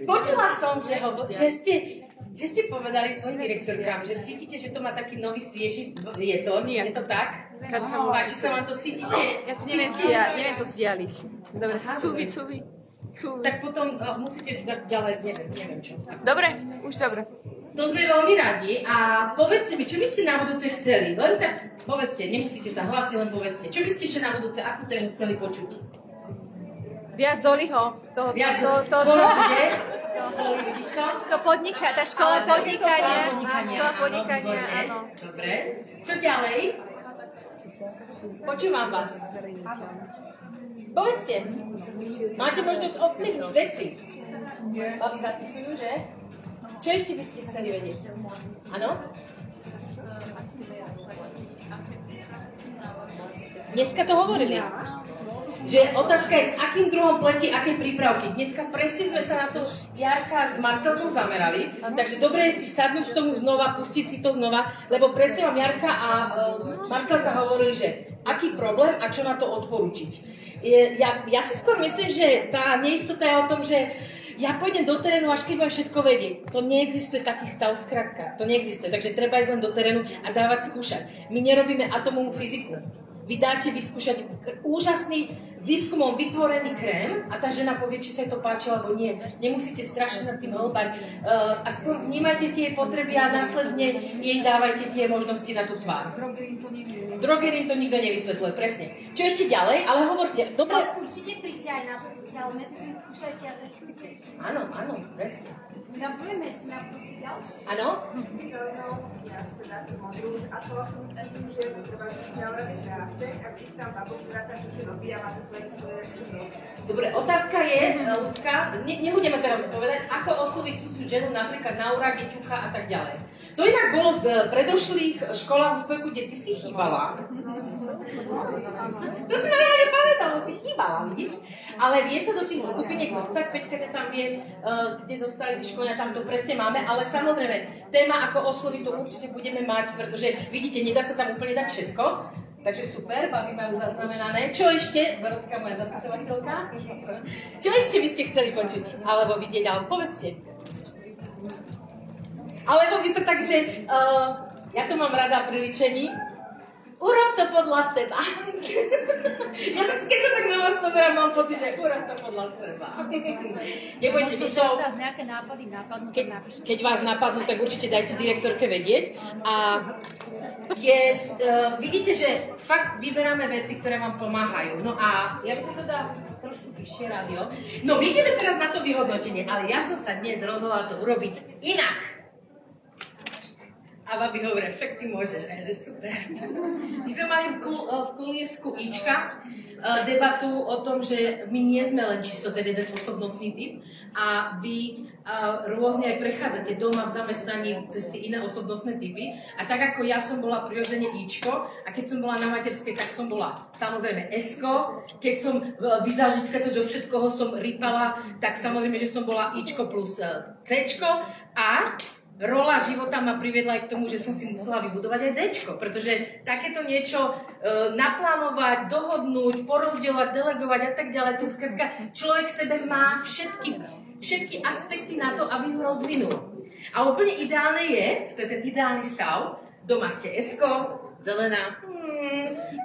Počula som, že ste povedali svojim direktorkám, že cítite, že to má taký nový svieži. Je to tak? Páči sa vám to, cítite? Ja to neviem to vzdialiť. Dobre, cuvi. Tak potom musíte ďalej, neviem čo. Dobre, už dobre. To sme veľmi radi a povedzte mi, čo by ste na budúce chceli? Len tak povedzte, nemusíte sa hlásiť, len povedzte. Čo by ste ešte na budúce, akú tému chceli počuť? Viac Zoliho. Viac Zoli bude? Vidíš to? To podniká, tá škola podnikania. Škola podnikania, áno. Dobre. Čo ďalej? Počúvam vás. Povedzte. Máte možnosť ovplyvniť veci. Babi zapisujú, že? Čo ešte by ste chceli vedieť? Áno? Dneska to hovorili. Že otázka je, s akým druhom pleti, aké prípravky. Dneska presne sme sa na to Jarka s Marcelkou zamerali, takže dobre je si sadnúť tomu znova, pustiť si to znova, lebo presne vám Jarka a Marcelka hovorili, že aký problém a čo na to odporúčiť. Ja si skôr myslím, že tá neistota je o tom, že ja pôjdem do terénu, až keď budem všetko vedieť. To neexistuje taký stav, skrátka. To neexistuje, takže treba ísť len do terénu a dávať skúšať. My nerobíme atomovú fyziku. Vy dáte vyskúšať úžasný výskumom vytvorený krém a tá žena povie, či sa jej to páči alebo nie. Nemusíte strašne nad tým hĺbať. A skôr vnímajte tie potreby a následne jej dávajte tie možnosti na tú tvár. Drogerín to nikto nevysvetľuje, presne. Čo ešte ďalej? Ale hovorte. Dobre. Ale určite príďte aj na budúci, ale medzi tým skúšajte a testujte. Áno, presne. Ja budeme ešte na budúci ďalšie. Áno? A to vlastne tým, že treba ďalej práce, ak když tam babo, ktorá tam ešte robí a má to Dobre, otázka je, ľudská, nebudeme teraz odpovedať, ako osloviť cudziu ženu napríklad na úrade, ťuka a tak ďalej. To inak bolo v predošlých školách úspechu, kde ty si chýbala. To si normálne pamätala, si chýbala, vidíš? Ale vieš sa do tých skupiniek dostať, Peťka ťa tam vie, kde zostali tí školia, tam to presne máme, ale samozrejme, téma ako osloviť to určite budeme mať, pretože vidíte, nedá sa tam úplne dať všetko. Takže super, babi majú zaznamenané. Čo ešte, Dorotka, moja zapisovateľka? Čo ešte by ste chceli počuť? Alebo vidieť, ale povedzte. Alebo by ste tak, že ja to mám rada pri ličení. Urob to podľa seba. Keď sa tak na vás pozerám, mám pocit, že urob to podľa seba. Nebojte, vy to... nejaké nápady napadnú, keď vás napadnú, tak určite dajte direktorke vedieť. A vidíte, že fakt vyberáme veci, ktoré vám pomáhajú. No a ja by som to dala trošku vyššie rádio. No my ideme teraz na to vyhodnotenie, ale ja som sa dnes rozhodla to urobiť inak. A babi hovorí, však ty môžeš, a že super. My sme mali v kuliesku Ička debatu o tom, že my nie sme len čisto ten jeden osobnostný typ a vy rôzne aj prechádzate doma v zamestnaní cez tie iné osobnostné typy. A tak ako ja som bola prirodzene Ičko a keď som bola na materskej, tak som bola samozrejme Esko. Keď som vizážistka, to do všetkoho som rýpala, tak samozrejme, že som bola Ičko plus Cčko a rola života ma priviedla aj k tomu, že som si musela vybudovať aj Dčko, pretože takéto niečo naplánovať, dohodnúť, porozdeľovať, delegovať a tak ďalej, to skrátka človek v sebe má všetky aspekty na to, aby ju rozvinul. A úplne ideálne je, to je ten ideálny stav, doma ste Esko, zelená,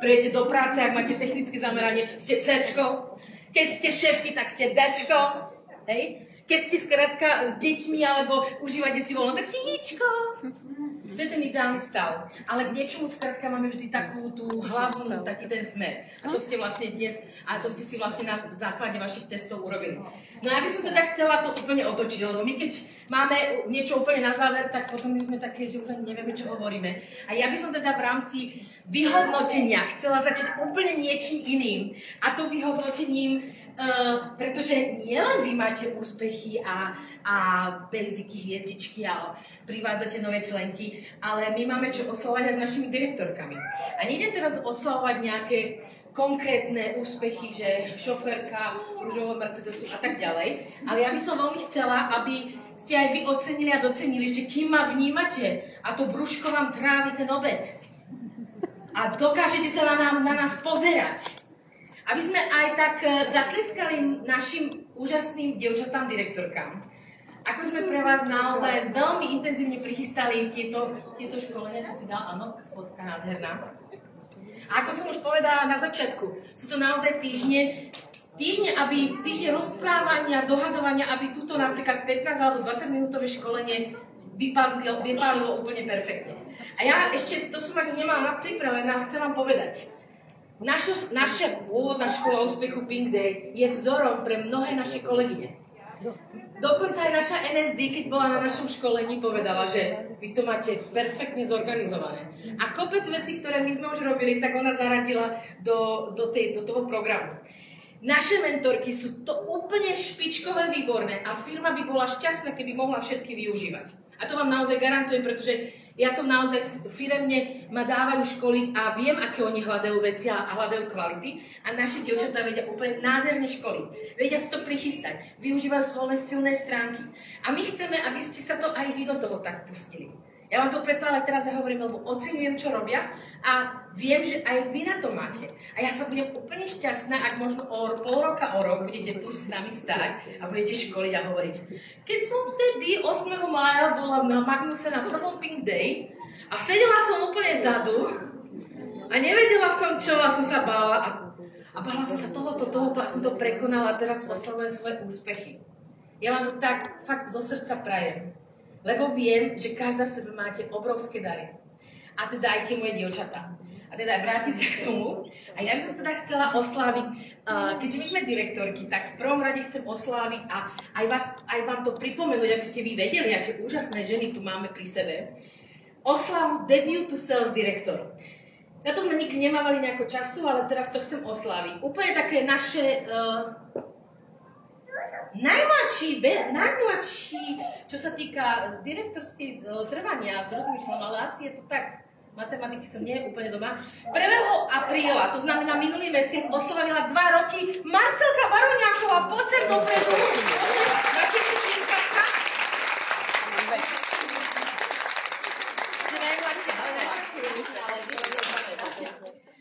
prejdete do práce, ak máte technické zameranie, ste Cčko, keď ste šéfky, tak ste Dčko, hej? Keď ste skrátka s deťmi alebo užívate si voľno, tak si Ičko. To je ten ideálny stav. Ale k niečomu skrátka máme vždy takú tú hlavu, taký ten smer. A to ste vlastne dnes, a to ste si vlastne na základe vašich testov urobili. No ja by som teda chcela to úplne otočiť, lebo my keď máme niečo úplne na záver, tak potom my sme také, že už ani nevieme, čo hovoríme. A ja by som teda v rámci vyhodnotenia chcela začať úplne niečím iným. A to vyhodnotením pretože nielen vy máte úspechy a basicy, hviezdičky a privádzate nové členky, ale my máme čo oslavovať aj s našimi direktorkami. A nejdem teraz oslavovať nejaké konkrétne úspechy, že šoférka, rúžového Mercedesu a tak ďalej, ale ja by som veľmi chcela, aby ste aj vy ocenili a docenili, že kým ma vnímate a to brúško vám trávi ten obed a dokážete sa na nás pozerať. aby sme aj tak zatleskali našim úžasným dievčatám direktorkám. Ako sme pre vás naozaj veľmi intenzívne prichystali tieto školenia, čo si dal, áno, fotka nádherná. A ako som už povedala na začiatku, sú to naozaj týždne rozprávania, dohadovania, aby túto napríklad 15 alebo 20 minútové školenie vypálilo úplne perfektne. A ja ešte, to som ani nemala pripravené, ale chcem vám povedať. Naša pôvodná škola úspechu Pink Day je vzorom pre mnohé naše kolegyne. Dokonca aj naša NSD, keď bola na našom školení, povedala, že vy to máte perfektne zorganizované. A kopec vecí, ktoré my sme už robili, tak ona zaradila do toho programu. Naše mentorky sú to úplne špičkové, výborné a firma by bola šťastná, keby mohla všetky využívať. A to vám naozaj garantujem, pretože ja som naozaj firemne, ma dávajú školiť a viem, aké oni hľadajú veci a hľadajú kvality. A naše dievčatá vedia úplne nádherne školiť. Vedia si to prichystať. Využívajú svoje silné stránky. A my chceme, aby ste sa to aj vy do toho tak pustili. Ja vám to preto ale teraz hovorím, lebo oceňujem, čo robia a viem, že aj vy na to máte. A ja sa budem úplne šťastná, ak možno pol roka, o rok budete tu s nami stáť a budete školiť a hovoriť. Keď som vtedy 8. mája bola na Magnuse na prvom Pink Day a sedela som úplne zadu a nevedela som čo a som sa bála a bála som sa tohoto a som to prekonala a teraz oslavujem svoje úspechy. Ja vám to tak fakt zo srdca prajem. Lebo viem, že každá v sebe máte obrovské dary. A teda aj tie moje dievčatá. A teda vrátim sa k tomu. A ja by som teda chcela osláviť, keďže my sme direktorky, tak v prvom rade chcem osláviť a aj vám to pripomenúť, aby ste vy vedeli, aké úžasné ženy tu máme pri sebe. Oslavu debutu Sales Director. Na to sme nikdy nemávali nejako času, ale teraz to chcem osláviť. Úplne také naše... Najmladší, čo sa týka direktorskej trvania, rozmýšľam, ale asi je to tak, matematiky som nie úplne doma. 1. apríla, to znamená minulý mesiac, oslavila 2 roky Marcelka Baroňáková, poď sem dopredu.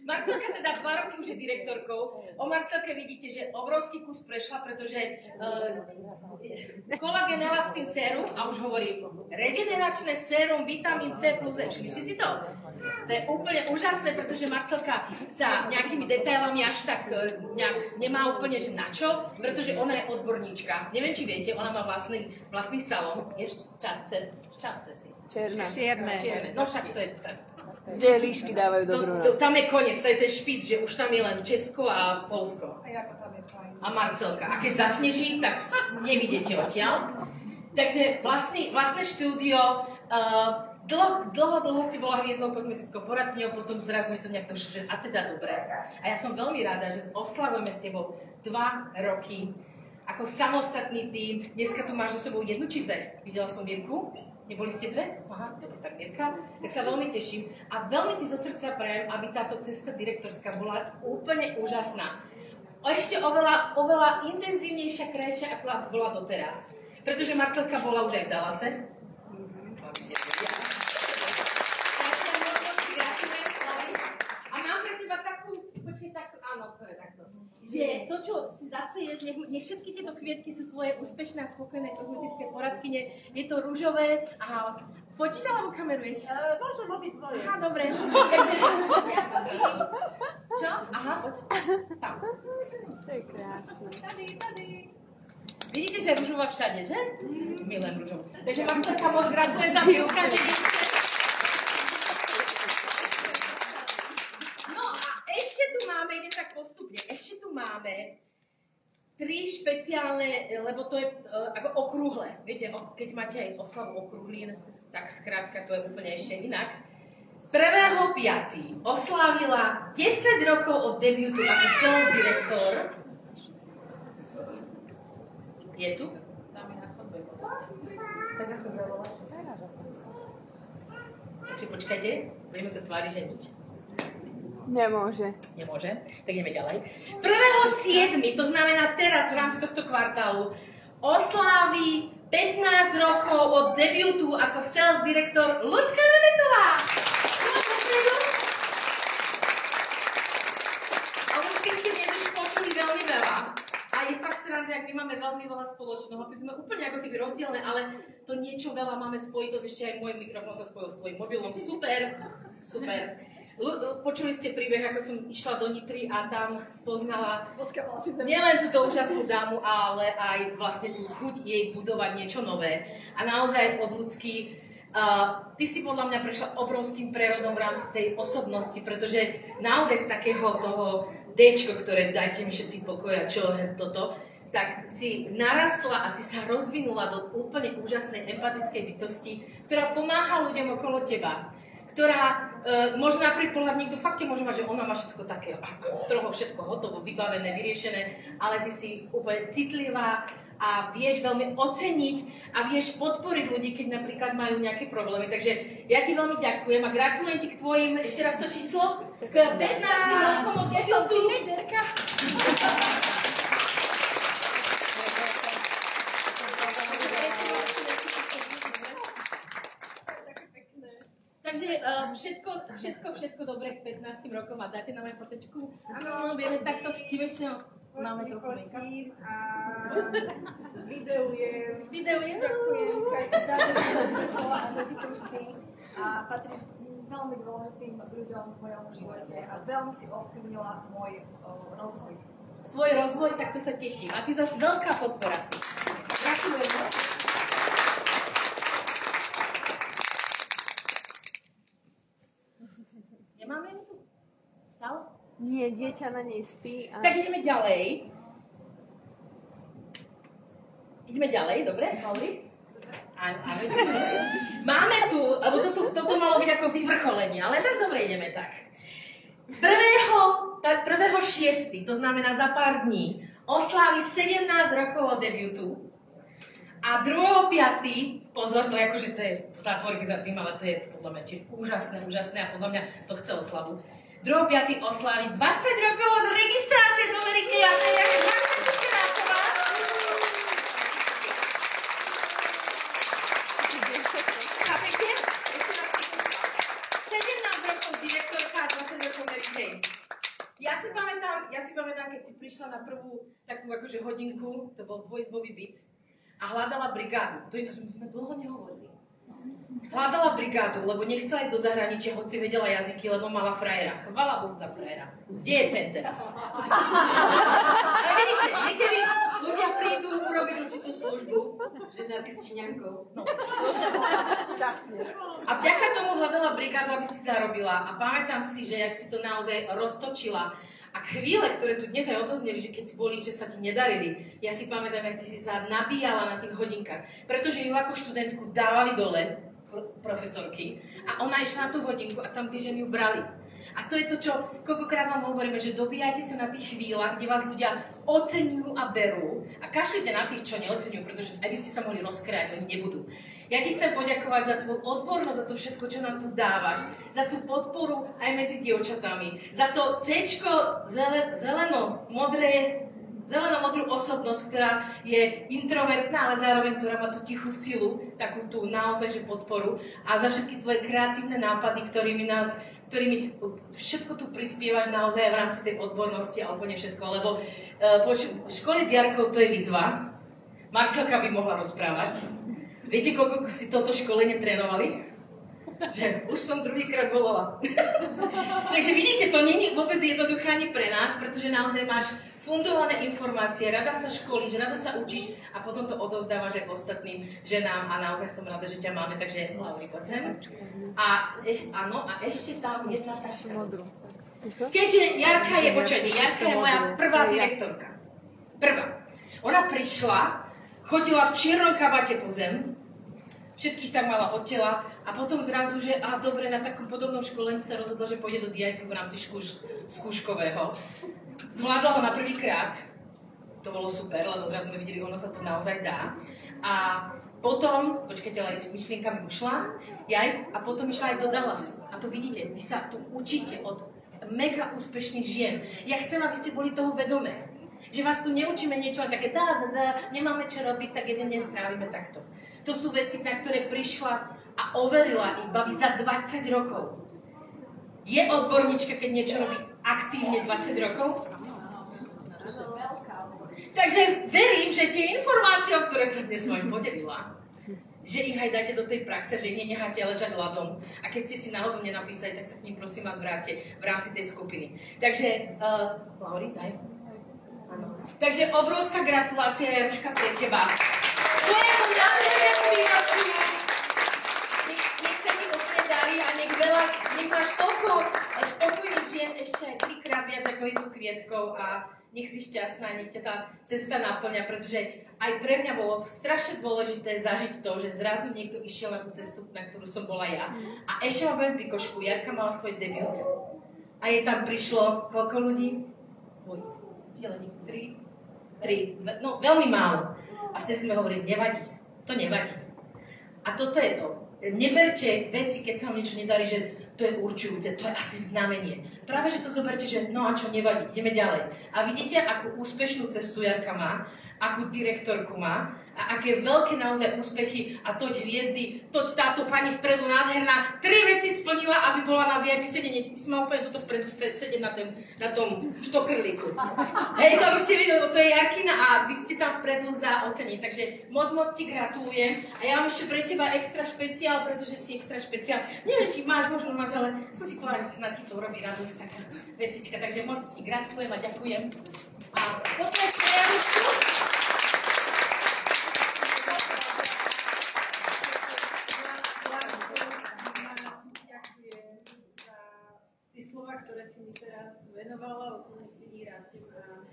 Marcelka teda 2 roky už je direktorkou. O Marcelke vidíte, že obrovský kus prešla, pretože kolagén elastný sérum, a už hovorí regeneračné sérum, vitamín C plus E. Všimli si to? To je úplne úžasné, pretože Marcelka sa nejakými detailami až tak nemá úplne, že na čo, pretože ona je odborníčka. Neviem, či viete, ona má vlastný salón. Je šťace si. Čierne. No však to je tak. Kde líšky dávajú dobrú noc. Tam je koniec, to je ten špic, že už tam je len Česko a Poľsko. A Marcelka. A keď zasneží, tak nevidíte odtiaľ. Takže vlastné štúdio, dlho si bola hviezdnou kozmetickou poradkyňou, potom zrazu je to nejak došlo, že a teda dobre. A ja som veľmi rada, že oslavujeme s tebou 2 roky ako samostatný tím. Dneska tu máš so sebou 1 či 2. Videla som Mirku. Neboli ste 2? Aha, dobre, tak Mirka. Tak sa veľmi teším a veľmi ti zo srdca prajem, aby táto cesta direktorská bola úplne úžasná. Ešte oveľa intenzívnejšia, krajšia, ako bola doteraz. Pretože Marcelka bola už aj v Dallase. A mám pre teba takú, áno, to je takto. Že to, čo si zaseješ, nech všetky tieto kvietky sú tvoje úspešné a spokojné kozmetické poradkyne. Je to rúžové a fotíš alebo kameruješ? Môžem robiť tvoje. Aha, dobre. Takže ja fotím. Čo? Aha, poď. Tam. To je krásne. Tady. Vidíte, že je rúžová všade, že? Milujem rúžovú. Takže Marcelka, moc gratulujem za vyuskanie. Idem tak postupne. Ešte tu máme 3 špeciálne, lebo to je ako okrúhle. Viete, keď máte aj oslavu okrúhlín, tak skrátka to je úplne ešte inak. 1.5. oslávila 10 rokov od debutu ako sales director. Je tu? Dáme na chodbe. Tak ako zavolať? Takže počkajte, budeme sa tváriť, že nič. Nemôže. Tak ideme ďalej. 1.7., to znamená teraz v rámci tohto kvartálu, oslávi 15 rokov od debutu ako sales director Ľudská Nemetová. A už keď ste nie do školy, Andrej, my máme veľmi veľa spoločného, sme úplne ako keby rozdielne, ale to niečo veľa máme spojitosť, ešte aj môj mikrofón sa spojil s tvojim mobilom. Super, super. Počuli ste príbeh, ako som išla do Nitry a tam spoznala nielen túto úžasnú dámu, ale aj vlastne tú chuť jej budovať niečo nové. A naozaj od ľudský, ty si podľa mňa prešla obrovským prerodom v rámci tej osobnosti, pretože naozaj z takého toho Dčko, ktoré dajte mi všetci pokoja, čo toto, tak si narastla a si sa rozvinula do úplne úžasnej empatickej bytosti, ktorá pomáha ľuďom okolo teba. Ktorá, možno na prvý pohľad niekto fakt môže mať, že ona má všetko také, stroho všetko hotovo, vybavené, vyriešené, ale ty si úplne citlivá a vieš veľmi oceniť a vieš podporiť ľudí, keď napríklad majú nejaké problémy. Takže ja ti veľmi ďakujem a gratulujem ti k tvojim, ešte raz to číslo, k 15 rokom od debutu. Takže všetko dobré k 15 rokom a dáte nám aj fotečku. Áno, vieme takto, kým ešte máme trochu make-up. A videujem. Ďakujem, Kajka, a že si tu vždy a patríš veľmi dôležitým ľuďom v mojom živote a veľmi si ovplyvnila môj rozvoj. Tvoj rozvoj, tak to sa teším. A ty zase veľká podpora si. Ďakujem. Nemáme ju tu? Stále? Nie, dieťa na nej spí. A... Tak ideme ďalej. Ideme ďalej, dobre? Máme tu, lebo toto malo byť ako vyvrcholenie, ale tak dobre ideme tak. 1.6., to znamená za pár dní, oslávi 17 rokov od debutu a 2.5., pozor, to je akože to je zátvorky za tým, ale to je podľa mňa tiež úžasné a podľa mňa to chce oslavu. 2.5. oslávi 20 rokov od registrácie Dominiky a to je ako 20 Čeráková. Chápete? 17 rokov direktorka a 20 rokov Mary Jane. Ja si pamätám, keď si prišla na prvú takú akože hodinku, to bol dvojizbový byt, a hľadala brigádu. To ináč, my sme dlho nehovorili. Hľadala brigádu, lebo nechcela ísť do zahraničia, hoci vedela jazyky, lebo mala frajera. Chvala Bohu za frajera. Kde je ten teraz? Ale vidíte, niekedy ľudia prídu urobiť určitú službu, že na tých Číňankov. No. Šťastne. A vďaka tomu hľadala brigádu, aby si zarobila. A pamätám si, že jak si to naozaj roztočila. A chvíle, ktoré tu dnes aj odozneli, že keď boli, že sa ti nedarili, ja si pamätám, jak ty si sa nabíjala na tých hodinkách. Pretože ju ako študentku dávali dole, profesorky, a ona išla na tú hodinku a tam tí ženy ju brali. A to je to, čo koľkokrát vám hovoríme, že dobíjajte sa na tých chvíľach, kde vás ľudia oceňujú a berú a kašlite na tých, čo neoceňujú, pretože aj by ste sa mohli rozkrájať, oni nebudú. Ja ti chcem poďakovať za tvoju odbornosť, za to všetko, čo nám tu dávaš, za tú podporu aj medzi dievčatami, za to C-čko zeleno-modrú osobnosť, ktorá je introvertná, ale zároveň, ktorá má tú tichú silu, takú tú naozaj že podporu a za všetky tvoje kreatívne nápady, ktorými všetko tu prispievaš naozaj v rámci tej odbornosti a úplne všetko, lebo školiť s Jarkou to je výzva. Marcelka by mohla rozprávať. Viete, koľko si toto školenie trénovali? Že už som druhýkrát volala. Takže vidíte, to nie je vôbec jednoduché ani pre nás, pretože naozaj máš fundované informácie, rada sa školíš, rada sa učíš a potom to odovzdávaš aj ostatným ženám a naozaj som rada, že ťa máme, takže poďme. A ešte tam jedna taška. Keďže Jarka je, Jarka je moja prvá direktorka. Prvá. Ona prišla, chodila v čiernom kabáte po zem, všetkých tam mala od tela a potom zrazu, že dobre, na takom podobnom školení sa rozhodla, že pôjde do DIAK v rámci skúškového. Zvládla ho na prvýkrát, to bolo super, lebo zrazu sme videli, ono sa to naozaj dá. A potom, počkajte, ale myšlienka mi ušla, a potom išla aj do Dallasu. A to vidíte, vy sa tu učíte od mega úspešných žien. Ja chcem, aby ste boli toho vedomé. Že vás tu neučíme niečo len také nemáme čo robiť, tak jeden deň strávime takto. To sú veci, na ktoré prišla a overila ich baví za 20 rokov. Je odborníčka, keď niečo robí aktívne 20 rokov? Takže verím, že tie informácie, o ktoré som dnes s vami podelila, že ich aj dáte do tej praxe, že ich nenecháte ležať ľadom. A keď ste si náhodou nenapísali, tak sa k ním prosím vás vráte v rámci tej skupiny. Takže, Lauri, daj. Áno. Takže obrovská gratulácia, Jaruška, pre teba. Tvojemu nádhernému výročiu. Nech sa ti úplne darí a nech máš toľko spokojných žien ešte aj 3-krát viac ako jednu kvietkou a nech si šťastná, nech ťa tá cesta naplňa, pretože aj pre mňa bolo strašne dôležité zažiť to, že zrazu niekto išiel na tú cestu, na ktorú som bola ja. A ešte ma budem pikošku, Jarka mala svoj debut a jej tam prišlo koľko ľudí? Tri, no veľmi málo. A vtedy sme hovorili, nevadí, to nevadí. A toto je to. Neberte veci, keď sa vám niečo nedarí, že to je určujúce, to je asi znamenie. Práve, že to zoberte, že no a čo, nevadí, ideme ďalej. A vidíte, akú úspešnú cestu Jarka má, akú direktorku má a aké veľké naozaj úspechy a toť hviezdy, toť táto pani vpredu nádherná, 3 veci splnila, aby bola na VIP sedenie. Ty si mal úplne tuto vpredu sedieť na tom štokrlíku. Hej, to aby ste videli, to je Jarkina a vy ste tam vpredu za oceniť. Takže moc ti gratulujem a ja mám ešte pre teba extra špeciál, pretože si extra špeciál. Neviem, či máš, možno máš, ale som si povedala, že sa na ti to urobí radosť, taká vecička. Takže moc ti gratulujem a ďakujem. A potom ktoré si mi teraz venovala, úplne výrazne. A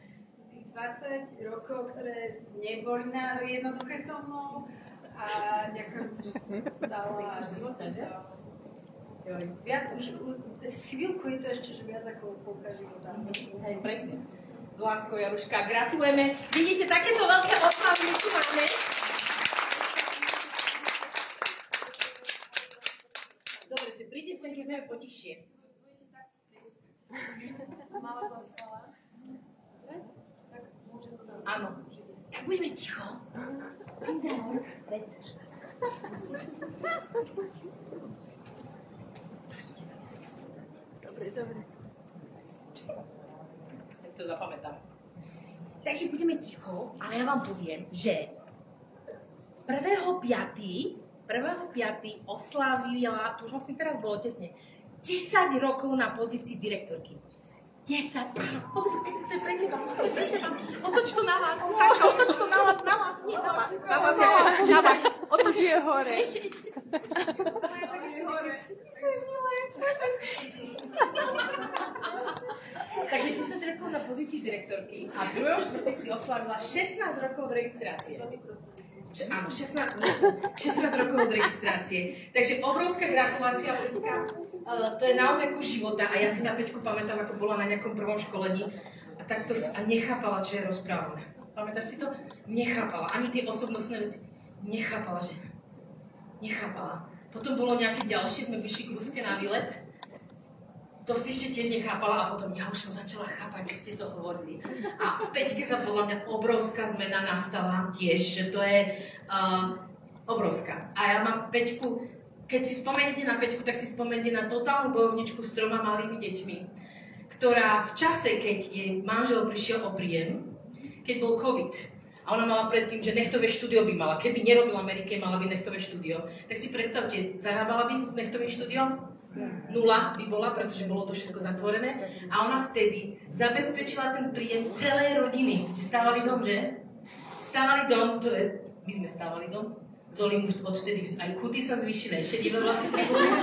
tých 20 rokov, ktoré neboli jednoduché so mnou a ďakujem, že som stala života, že? Viac už, chvíľku je to ešte, že viac ako polka života. Hej, presne. Láskou, Jaruška, gratulujeme. Vidíte, takéto veľké oslavy my tu máme. Dobre, že príde sem, keď budeme potišie. Mala zaspala. Tak môžem to dať. Áno. Tak budeme ticho. Dobre. Ja si to zapamätám. Takže budeme ticho, ale ja vám poviem, že 1.5. oslávila, to už vlastne teraz bolo tesne, 10 rokov na pozícii direktorky. 10. Áno, pozrite, to je pre teba. Otoč to na vás. Stáčka, otoč to na vás. Nie, na vás. Na vás. Otoč. Je hore. Ešte. Takže 10 rokov na pozícii direktorky a 2.4. si oslávila 16 rokov od registrácie. Áno, 16 rokov od registrácie. Takže obrovská gratulácia, Peťka. To je naozaj kus života a ja si na Peťku pamätám, ako bola na nejakom prvom školení a takto a nechápala, čo je rozprávame. Pamätáš si to? Nechápala. Ani tie osobnostné veci. Nechápala, že? Nechápala. Potom bolo nejaké ďalšie, sme vyšli k Ľudské na výlet. To si ešte tiež nechápala a potom ja už som začala chápať, čo ste to hovorili. A v Peťke sa podľa mňa obrovská zmena nastala tiež, že to je obrovská. A ja mám Peťku, keď si spomeniete na Peťku, tak si spomeniete na totálnu bojovničku s 3 malými deťmi, ktorá v čase, keď jej manžel prišiel o príjem, keď bol COVID, a ona mala predtým, že nechtové štúdio by mala. Keby nerobila Amerike, mala by nechtové štúdio. Tak si predstavte, zarábala by s nechtovým štúdiom? 0 by bola, pretože bolo to všetko zatvorené. A ona vtedy zabezpečila ten príjem celej rodiny. Ste stávali dom, že? Stávali dom, my sme stávali dom. Zoli mu odtedy aj kuty sa zvýšili, šedivé vlasy pribudli.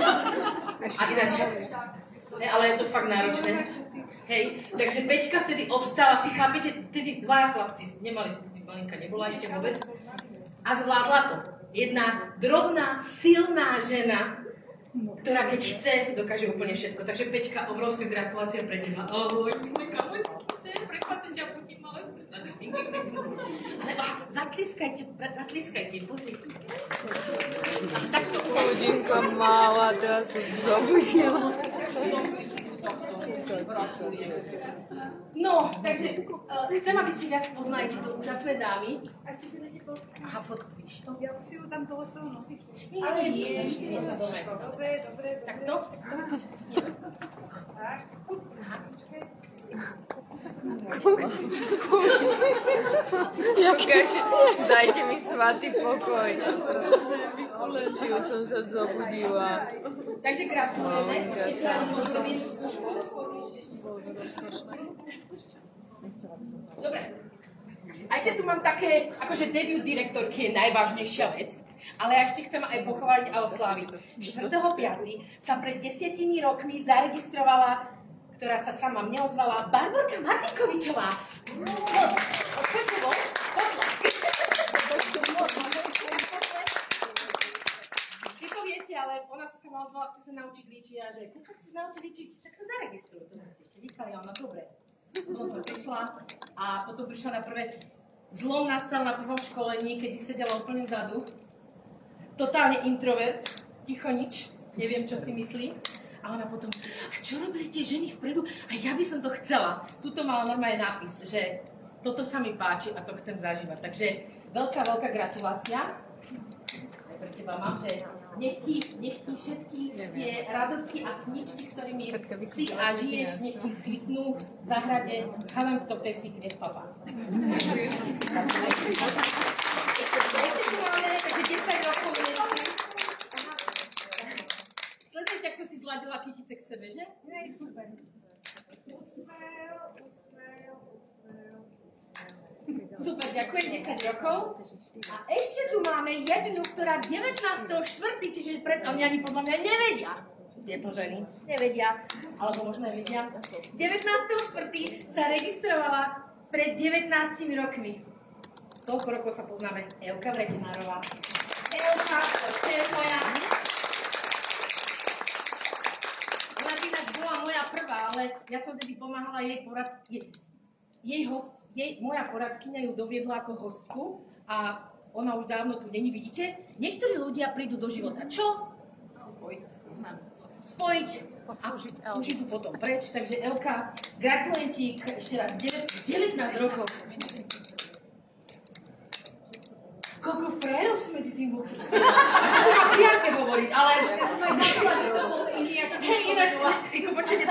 A ináč, ale je to fakt náročné. Hej, takže Peťka vtedy obstála, si chápete, vtedy 2 chlapci nemali, malinka nebola ešte vôbec. A zvládla to. Jedna drobná, silná žena, ktorá keď chce, dokáže úplne všetko. Takže Peťka, obrovská gratulácia pre teba. Ahoj, my sme kamošky, prepáčam ťa, budím, ale zatlieskajte, pozri. Takto. Hodinka malá, teraz som zabudila. No, takže chcem, aby ste viac poznali tieto úžasné dámy. A ešte si dáte fotku. Aha, fotku, vidíš to? Ja si ju tam toho z toho nosiču. Nie. Dobre. Takto? Tak. Aha. Dajte mi svatý pokoj. Či už som sa zobudila. Takže gratulujeme. Dobre. A ešte tu mám také, akože debut direktorky je najvážnejšia vec, ale ja ešte chcem aj pochváliť a osláviť. 4.5. sa pred 10 rokmi zaregistrovala, ktorá sa sama mne ozvala, Barborka Martinkovičová. Vy to viete, ale ona sa sama ozvala, chce sa naučiť líčiť a že keď sa chceš naučiť líčiť, však sa zaregistruj. To ste ešte vykali, ona dobre. Potom som prišla a potom prišla na prvé. Zlom nastal na prvom školení, kedy sedela úplne vzadu. Totálne introvert, ticho nič, neviem, čo si myslí. A ona potom, a čo robili tie ženy vpredu? A ja by som to chcela. Tuto mala normálne nápis, že toto sa mi páči a to chcem zažívať. Takže veľká, veľká gratulácia. Aj pre teba mám, že nech ti všetky tie radosti a sničky, s ktorými si a žiješ, nech ti kvitnú v záhrade. Hádam, kto pesík nespáva. Ešte tu máme, takže 10 rokov. Sledujte, ak som si zladila kytice k sebe, že? Hej, super. Super, ďakujem, 10 rokov. A ešte tu máme jednu, ktorá 19.4., čiže oni ani podľa mňa nevedia. Tieto ženy nevedia, alebo možno nevedia. 19.4. sa registrovala pred 19 rokmi. Toľko rokov sa poznáme. Evka Vretenárová. Evka, to je moja... Ona ináč bola moja prvá, ale ja som tedy pomáhala jej moja poradkyňa ju doviedla ako hostku a ona už dávno tu není, vidíte? Niektorí ľudia prídu do života. Čo? Spojiť. Poslúžiť a už idú potom preč. Takže Elka, gratulujem ti ešte raz 19 rokov. Koľko frérov si medzi tým bol číslo. A to na PR-ke hovoriť, ale... Hej, ináč, počujte,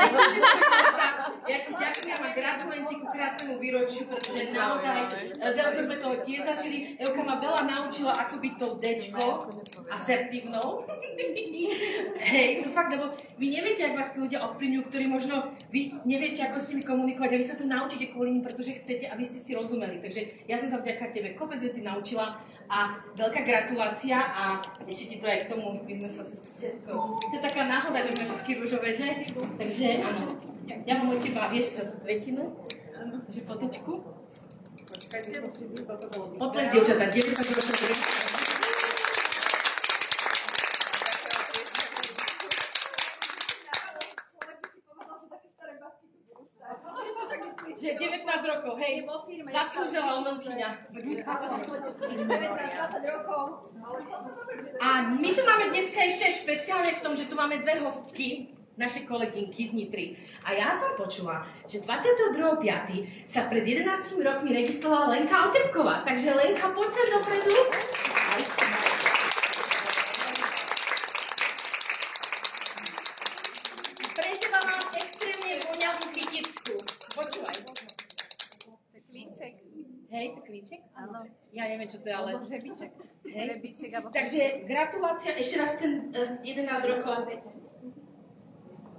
ja ti ďakujem a gratulujem ti ku krásnemu výročiu, pretože naozaj z Elkou sme toho tiež zažili. Elka ma veľa naučila, ako byť tou dečkou, asertívnou. Hej, to fakt, lebo vy neviete, ak vás tí ľudia ovplyvňujú, ktorí možno vy neviete, ako s nimi komunikovať a vy sa to naučíte kvôli nim, pretože chcete, aby ste si rozumeli. Takže ja som sa vďaka tebe kopec vecí naučila a veľká gratulácia a ešte ti to aj k tomu, my sme sa všetko... To je taká náhoda, že sme všetky rúžové, že? Takže áno. Ja mám od teba, vieš čo, vetinu? Takže fotečku. Počkajte, musím byť toto bolo. Potles, dievčatá, dievčatá, že 19 rokov, hej, zaslúžila umelkyňa. 20 rokov. A my tu máme dneska ešte špeciálne v tom, že tu máme dve hostky, naše kolegynky z Nitry. A ja som počula, že 22.5. sa pred 11 rokmi registrovala Lenka Otrpková. Takže Lenka, poď sa dopredu. Pre teba mám extrémne voňavú kyticku. Počúvaj. To je klíček. Hej, to klíček? Áno. Ja neviem, čo to je, ale... Alebo žebiček. Hej. Žebiček alebo Takže gratulácia, ešte raz ten 11 rokov.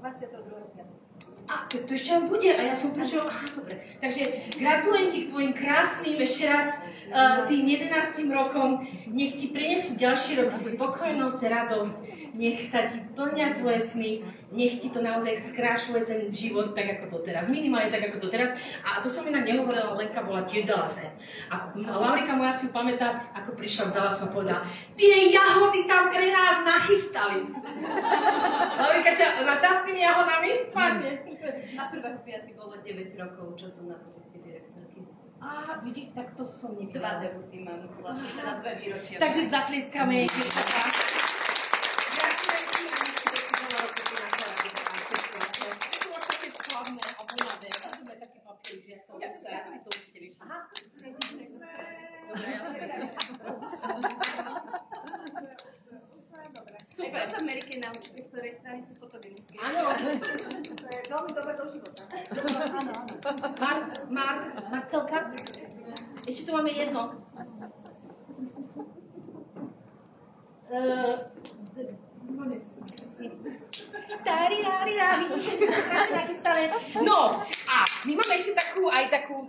22.5. A to ešte len bude, a ja som počula, dobre. Takže gratulujem ti k tvojim krásnym, ešte raz, tým 11 rokom. Nech ti prinesú ďalšie roky spokojnosť, radosť, nech sa ti plnia tvoje sny, nech ti to naozaj skrášľuje ten život tak ako to teraz, minimálne tak ako to teraz. A to som inak nehovorila, Lenka bola tiež v Dallase. A Laurika moja si ju pamätá, ako prišla z Dallasu a povedala, tie jahody tam pre nás nachystali. Laurika ťa natá s tými jahodami? Vážne. Na 1.5. bolo 9 rokov, čo som na pozícii direktorky. Á, vidíš, tak to som Dva nevedela. debuty mám, vlastne teda 2 výročia. Takže zatlieskame jej dievčatá. Gratulujem ti a nech ti to veľa rokov na chlade. To bolo také skladné a voľavé. A to bude také papiery, že ja som stará. Ty to určite vieš. Aha. Dobre, ja Super. Ako sa v Amerike naučíte, z ktorej strany sú fotogenické. áno. To je veľmi dobré do života. Áno, áno. Marcelka? Ešte tu máme jedno. No a my máme ešte takú,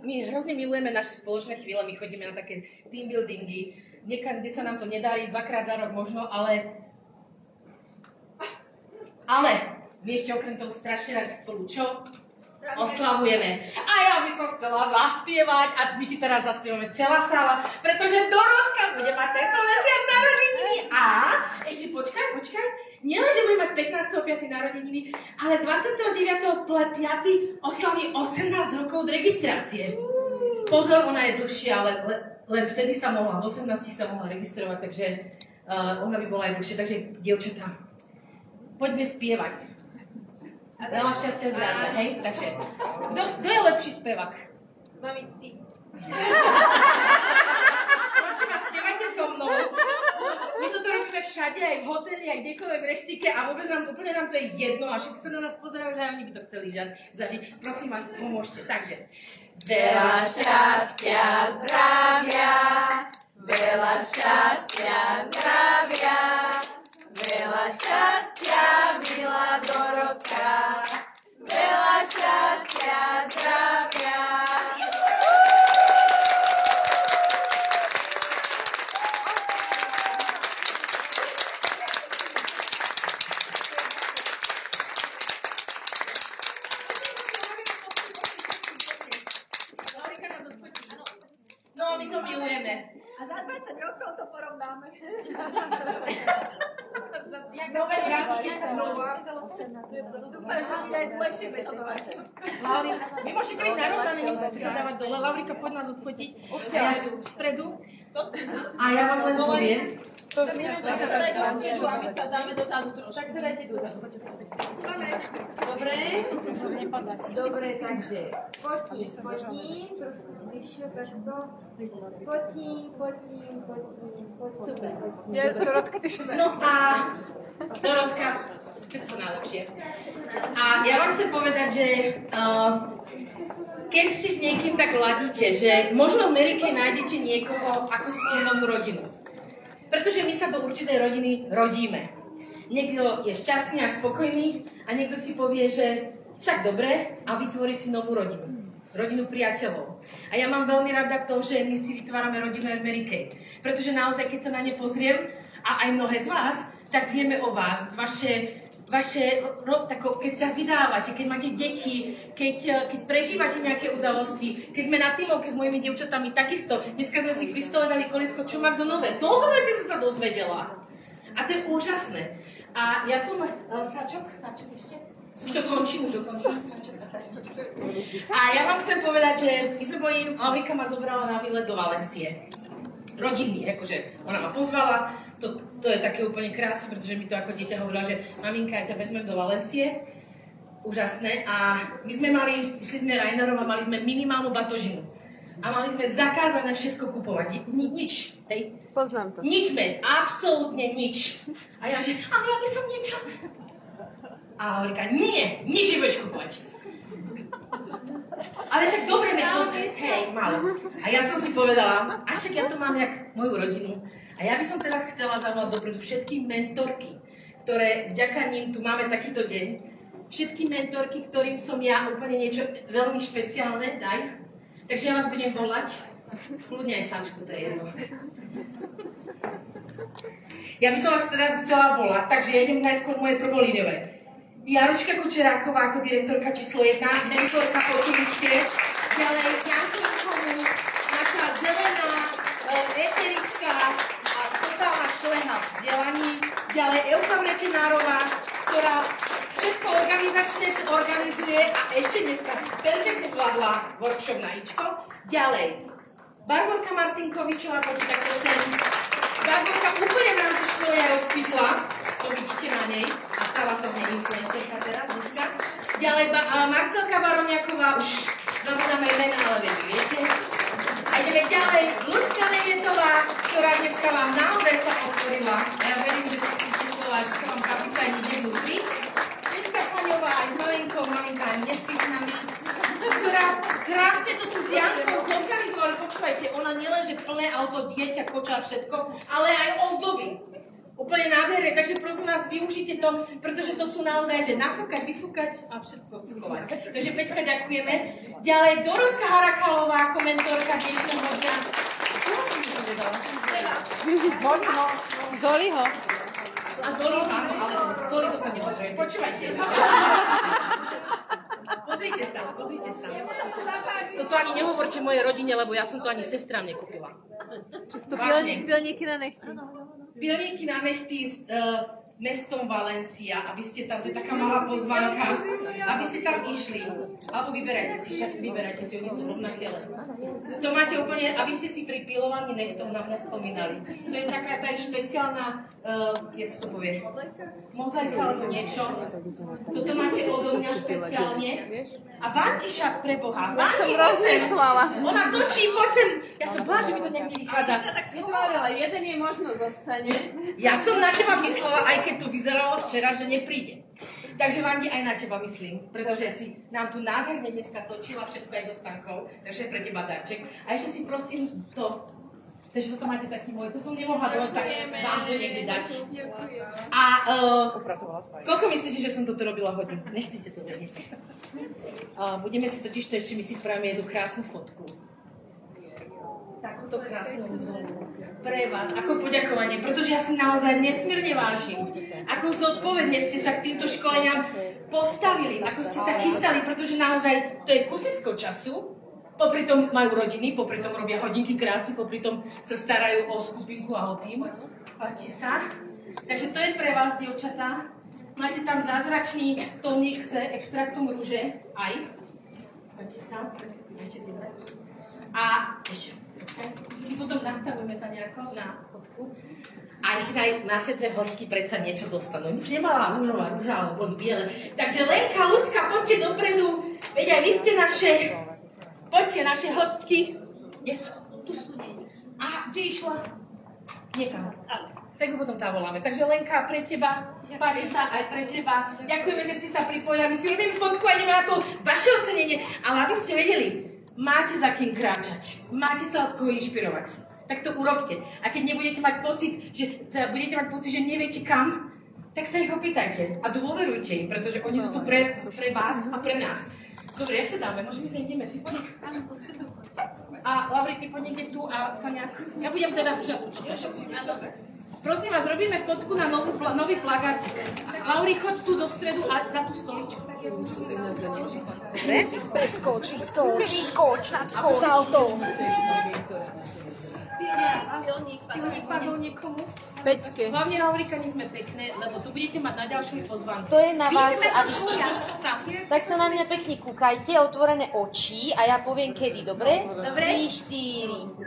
my hrozne milujeme naše spoločné chvíle, my chodíme na také team buildingy, niekde sa nám to nedarí, 2-krát za rok možno, ale my ešte okrem toho strašne radi spolu čo? Oslavujeme. A ja by som chcela zaspievať a my ti teraz zaspievame celá sála, pretože Dorotka bude mať tento mesiac narodeniny a ešte počkaj, nielenže bude mať 15.5. narodeniny, ale 29.5. oslaví 18 rokov od registrácie. Pozor, ona je dlhšia, ale len vtedy sa mohla, v 18 sa mohla registrovať, takže ona by bola aj dlhšia, takže dievčatá, poďme spievať. Veľa šťastia zdravia, hej? Takže, kto je lepší spevák? Mami, ty. Prosím vás, spievajte so mnou. My toto robíme všade, aj v hoteli, aj kdekoľvek v reštike a vôbec úplne nám to je jedno a všetci sa na nás pozerajú, že oni by to chceli zažiť. Prosím vás, pomôžte. Takže, Veľa šťastia, zdravia, veľa šťastia, zdravia, veľa šťastia, milá Dorotka, veľa šťastia, zdravia. No, my to milujeme. A za 20 rokov to porovnáme. Nové jazyky, Dúfam, že mi najzlepšíme toto vaše. Lauri, vy môžete byť narovnané, nemusíte sa dávať dole. Laurika, poď nás odfotiť. Ja vpredu. A ja vám len poviem. Tak sa dajte do Dobre, takže potím, trošku zvyššie, takto. Potím. Super. Dorotka, ty šume. No a Dorotka, všetko najlepšie. A ja vám chcem povedať, že keď si s niekým tak ladíte, že možno v Amerike nájdete niekoho ako svoju novú rodinu. Pretože my sa do určitej rodiny rodíme. Niekto je šťastný a spokojný a niekto si povie, že však dobre a vytvorí si novú rodinu. Rodinu priateľov. A ja mám veľmi rada to, že my si vytvárame rodinu aj v Amerike. Pretože naozaj, keď sa na ne pozriem, a aj mnohé z vás, tak vieme o vás. Keď sa vydávate, keď máte deti, keď prežívate nejaké udalosti, keď sme na tímovke s mojimi dievčatami takisto. Dneska sme si pri stole dali koliesko, čo má kto nové. Toľko vecí som sa dozvedela. A to je úžasné. A ja som... Sačok ešte? Už to končím, A ja vám chcem povedať, že my sme boli... Laurika ma zobrala na výlet do Valencie. Rodinný, akože ona ma pozvala. To je také úplne krásne, pretože mi to ako dieťa hovorila, že maminka, ja ťa vezmem do Valencie. Úžasné. A my sme išli sme Rainerom a mali sme minimálnu batožinu. A mali sme zakázané všetko kupovať. Nič. Hej. Poznám to. Nič sme. Absolútne nič. A ja že, ale ja by som niečo... A Laurika, nie, nič nebudeš kupovať. Ale však dobre mi to... Hej, malo. A ja som si povedala, a však ja to mám jak moju rodinu. A ja by som teraz chcela zavolať dopredu všetky mentorky, ktoré vďaka ním tu máme takýto deň. Všetky mentorky, ktorým som ja úplne niečo veľmi špeciálne, daj. Takže ja vás budem volať. Kľudne aj Sačku, to je jedno. Ja by som vás teraz chcela volať, takže ja idem najskôr moje prvolíňové. Jaruška Kučeráková ako direktorka číslo 1, mentorka, počuli ste. Ďalej Jankovičovú, naša zelená, eterická a totálna šleha v vzdelaní. Ďalej Euka Vretenárová, ktorá všetko organizačne organizuje a ešte dneska si perfektne zvládla workshop na Ičko. Ďalej Barborka Martinkovičová, poďte takto sem. Barborka úplne v rámci školia rozkvitla, to vidíte na nej, a stala sa z nej influencerka teraz dneska. Ďalej Marcelka Baroniaková, už zabudáme mena, ale vy viete. A ideme ďalej, Ľudská Nevietová, ktorá dneska vám naozaj sa otvorila. A ja verím, že si chcete slova, že sa vám kapisa aj ide vnútri. Peťka Koňová aj s malinkou, malinká nespí s nami, ktorá krásne to tu s Jankou zorganizovali. Počúvajte, ona nielenže plné auto, dieťa, kočár, všetko, ale aj ozdoby. Úplne nádherné, takže prosím vás, využite to, pretože to sú naozaj, že nafúkať, vyfúkať a všetko schovať. Takže Peťka, ďakujeme. Ďalej Dorotka Harakalová, komentorka dnešného dňa. Zoliho. A Zoliho, áno, ale Zoliho to nepotrebuje. Počúvajte. Pozrite sa. Toto ani nehovorte mojej rodine, lebo ja som to ani sestrám nekúpila. Čo sú to pilníky na nechty? Pilníky na nechty s mestom Valencia, aby ste tam, to je taká malá pozvánka, aby ste tam išli. Alebo vyberajte si, oni sú rovnaké. To máte úplne, aby ste si pri pilovaní nechtom na mňa spomínali. To je taká špeciálna, jak sa to povie? Mozaika alebo niečo. Toto máte odo mňa špeciálne. A Vantišak pre Boha. Vanti, ona točí, poď sem. Ja som bola, že mi to niekde vychádza. ale jeden je možno zostane. Ja som na teba myslela, aj keď to vyzeralo včera, že nepríde. Takže Vandi, aj na teba myslím, pretože si nám tu nádherne dneska točila všetko aj so Stankou, takže pre teba darček. A ešte si prosím to, takže toto máte taký môj, to som nemohla dole, tak vám to niekde dať. A koľko myslíte, že som toto robila hodín? Nechcete to vedieť. Budeme si totiž to ešte, my si spravíme jednu krásnu fotku. Takúto krásnu zónu pre vás, ako poďakovanie, pretože ja si naozaj nesmierne vážim, ako zodpovedne ste sa k týmto školeniam postavili, ako ste sa chystali, pretože naozaj to je kusisko času, popri tom majú rodiny, popri tom robia hodinky krásy, popri tom sa starajú o skupinku a o tým. Páči sa. Takže to je pre vás, dievčatá. Máte tam zázračný tónik s extraktom rúže, aj. Páči sa. Ešte tým. A ešte. Si potom nastavíme sa nejako na fotku. A ešte aj naše dve hostky predsa niečo dostanú. Už nemala rúžová rúža, ale boli biele. Takže Lenka, Lucka, poďte dopredu. Veď aj vy ste naše. Poďte, naše hostky. Kde sú? Tu sú. Aha, kde išla? Niekam. Tak ho potom zavoláme. Takže Lenka, pre teba. Páči sa aj pre teba. Ďakujeme, že ste sa pripojili. My si robíme fotku a ideme na to vaše ocenenie. Ale aby ste vedeli, máte za kým kráčať. Máte sa od koho inšpirovať. Tak to urobte. A keď nebudete mať pocit, že neviete kam, tak sa ich opýtajte. A dôverujte im, pretože oni sú tu pre vás a pre nás. Dobre, jak sa dáme? Môžeme sa ideme cítiť? A Lauri, ty poď niekde tu a sa nejak... Ja budem teda držať túto složku. Prosím vás, robíme fotku na nový plagátik. Lauri, choď tu do stredu a za tú stoličku. Preskoč nad saltou. Pilník padol niekomu? Peťke. Hlavne, Laurika, nie sme pekné, lebo tu budete mať na ďalšiu pozvánku. To je na vás, aby ste... Tak sa na mňa pekne kúkajte, otvorené oči a ja poviem kedy, dobre? Dobre. 3, 4.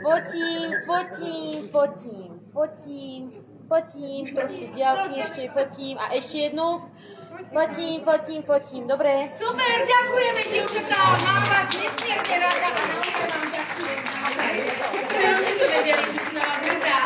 Fotím, trošku z diaľky ešte fotím a ešte jednu. Fotím, dobre? Super, ďakujeme, dievčatá, mám vás nesmierne rada a naozaj vám ďakujem. Že ste to vedeli, že sú na vás hrdá,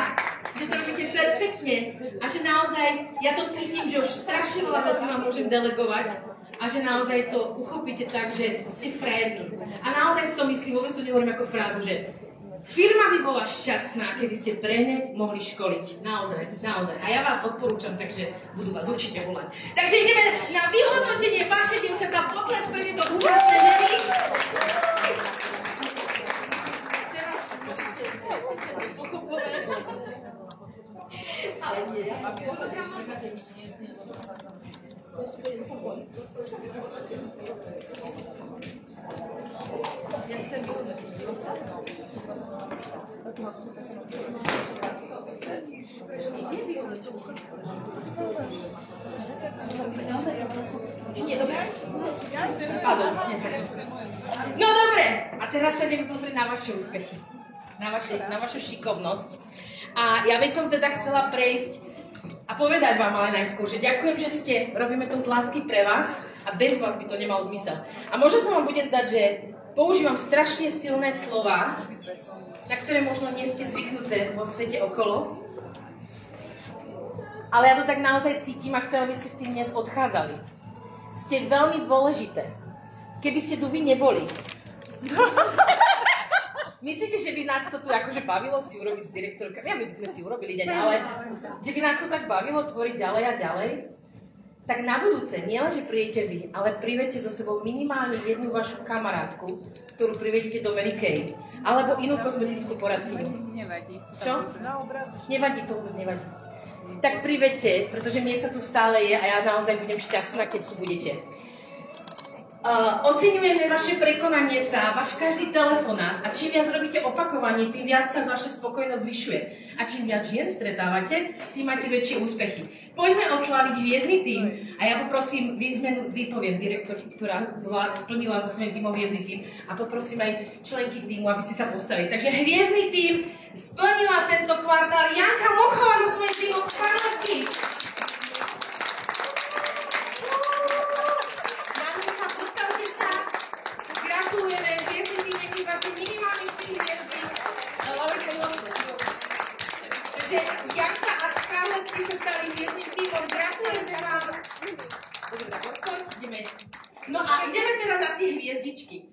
že to robíte perfektne a že naozaj, ja to cítim, že už strašne veľa vecí vám môžem delegovať a že naozaj to uchopíte tak, že ste frajerky. A naozaj si to myslím, vôbec to nehovorím ako frázu, že firma by bola šťastná, keby ste pre ne mohli školiť. Naozaj. A ja vás odporúčam, takže budú vás určite volať. Takže ideme na vyhodnotenie vaše dievčatá. Pokles pre tieto úžasné ženy. Teraz môžete pochopovať. Ale nie, ja vám ja chcem vyhodnotiť. Nie, dobre? No dobre, a teraz sa ideme pozrieť na vaše úspechy, na vašu šikovnosť. A ja by som teda chcela prejsť a povedať vám ale najskôr, že ďakujem, že robíme to z lásky pre vás a bez vás by to nemalo zmysel. A možno sa vám bude zdať, že používam strašne silné slová, na ktoré možno nie ste zvyknuté vo svete okolo. Ale ja to tak naozaj cítim a chcem, aby ste s tým dnes odchádzali. Ste veľmi dôležité. Keby ste tu vy neboli, Myslíte, že by nás to tu akože bavilo si urobiť s direktorkami? Ja by sme si urobili deň, ale že by nás to tak bavilo tvoriť ďalej a ďalej? Tak na budúce, nielen, že prídete vy, ale privedete so sebou minimálne jednu vašu kamarátku, ktorú privedete do Mary Kay. Alebo inú kozmetickú poradkyňu. Nevadí. Čo? Nevadí, to vôbec nevadí. Tak privedte, pretože mne sa tu stále je a ja naozaj budem šťastná, keď tu budete. Oceňujeme vaše prekonanie sa, váš každý telefonát a čím viac robíte opakovaní, tým viac sa vaša spokojnosť zvyšuje. A čím viac žien stretávate, tým máte väčšie úspechy. Poďme oslaviť hviezdny tím a ja poprosím, vypoviem direktorku, ktorá splnila so svojím tímom hviezdny tím a poprosím aj členky tímu, aby si sa postavili. Takže hviezdny tím splnila tento kvartál Janka Mochová so svojím tímom z Karlovky. Gratulujeme, hviezdny tím je chyba si minimálne 4 hviezdy. Takže Janka a Scarlettky sa stali hviezdnym tímom. Gratulujeme vám. No a ideme teda na tie hviezdičky.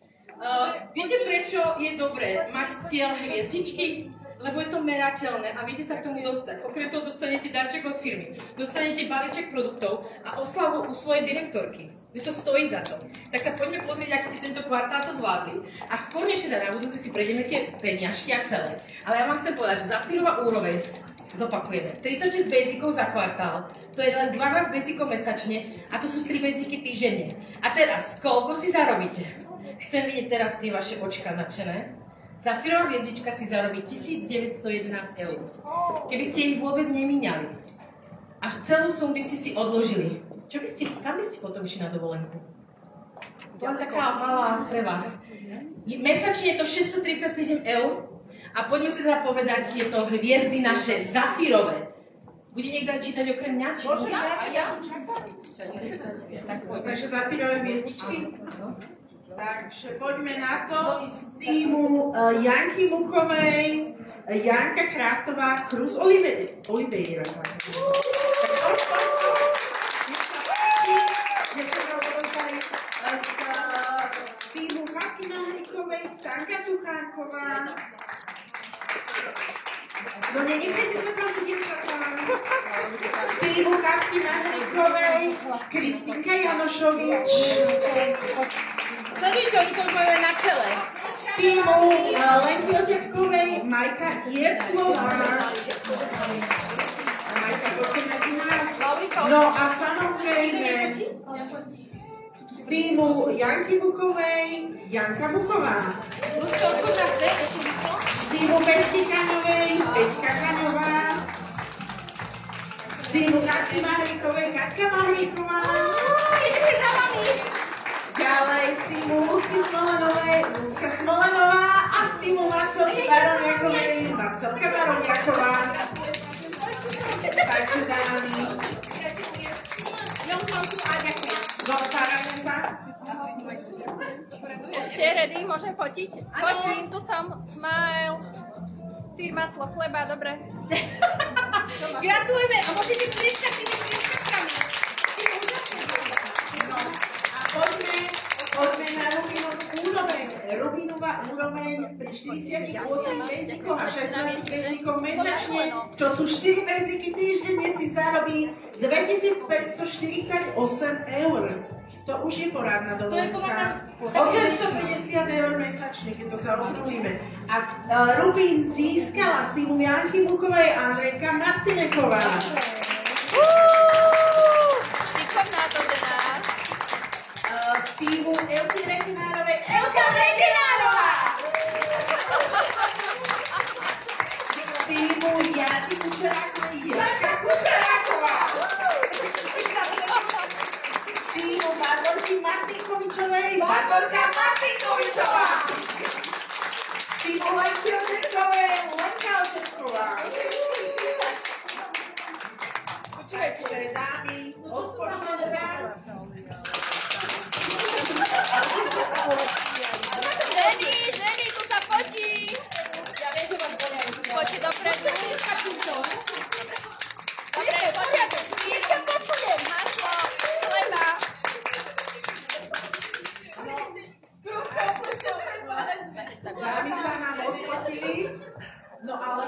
Viete, prečo je dobré mať cieľ hviezdičky? Lebo je to merateľné a viete sa k tomu dostať. Okrem toho dostanete darček od firmy, dostanete balíček produktov a oslavu u svojej direktorky. To stojí za to. Tak sa poďme pozrieť, ak ste tento kvartál to zvládli. A skôr než teda na budúce si prejdeme tie peniažky a celé. Ale ja vám chcem povedať, že Zafírová úroveň, zopakujeme, 36 basicov za kvartál, to je len 12 basicov mesačne a to sú 3 basicy týždenne. A teraz, koľko si zarobíte? Chcem vidieť teraz tie vaše očka nadšené. Zafírová hviezdička si zarobí 1911 €. Keby ste ich vôbec nemíňali a celú sumu by ste si odložili, kam by ste potom išli na dovolenku? To je taká malá pre vás. Mesačne je to 637 € a poďme si teda povedať, je to hviezdy naše zafírové. Bude niekto čítať okrem mňa? Môžem ja? Takže zafírové hviezdičky? Takže poďme na to z týmu Janky Muchovej, Janka Chrástová, Cruz Oliveira. Z týmu Marky Mahrikovej, Stanka Suchánková. No nenechajte sa tam si dievčatá. Z týmu Marky Mahrikovej, Kristinka Janošovič. Sledujte, oni to už majú aj na čele. Z týmu Lenky Otepkovej, Majka Jertlová. Majka, poďte medzi nás. No a samozrejme, z týmu Janky Muchovej, Janka Muchová. Z týmu Peťky Kaňovej, Peťka Kaňová. Z týmu Katky Mahríkovej, Katka Mahríková. Ďalej z týmu Luzky Smolenovej, Luzka Smolenová a z týmu Marcelky Baroniakovej, Marcelka Baroniaková. Takže dámy. Zostávame sa. Ešte ready, môžem fotiť? Fotím, tu som, smile. Sír, maslo, chleba, dobre. Gratulujeme a môžete pristať tými príspevkami. Poďme na Rubinovú úroveň. Rubinová úroveň pri 48 basikoch a 16 basikoch mesačne, čo sú 4 basiky týždenne, si zarobí 2548 €. To už je porádna dovolenka. 850 € mesačne, keď to zaokrúhlime. A Rubín získala z týmu Janky Muchovej Andrejka Marcineková. Šikovná to teda. Z týmu Elky Rechinárovej, Elka Rechinárová! Z týmu Janky Kučerákovej, Janka Kučeráková! Z týmu Barborky Martinkovičovej, Barborka Martinkovičová! Z týmu Lenky Otepkovej, Lenka Otepková! Počúvajte, dámy, odporte sa. Ženy, tu sa fotí. Ja viem, že vás bolia. Poďte dopredu. Dobre, poďte. Víčka počujem. Maslo, chleba.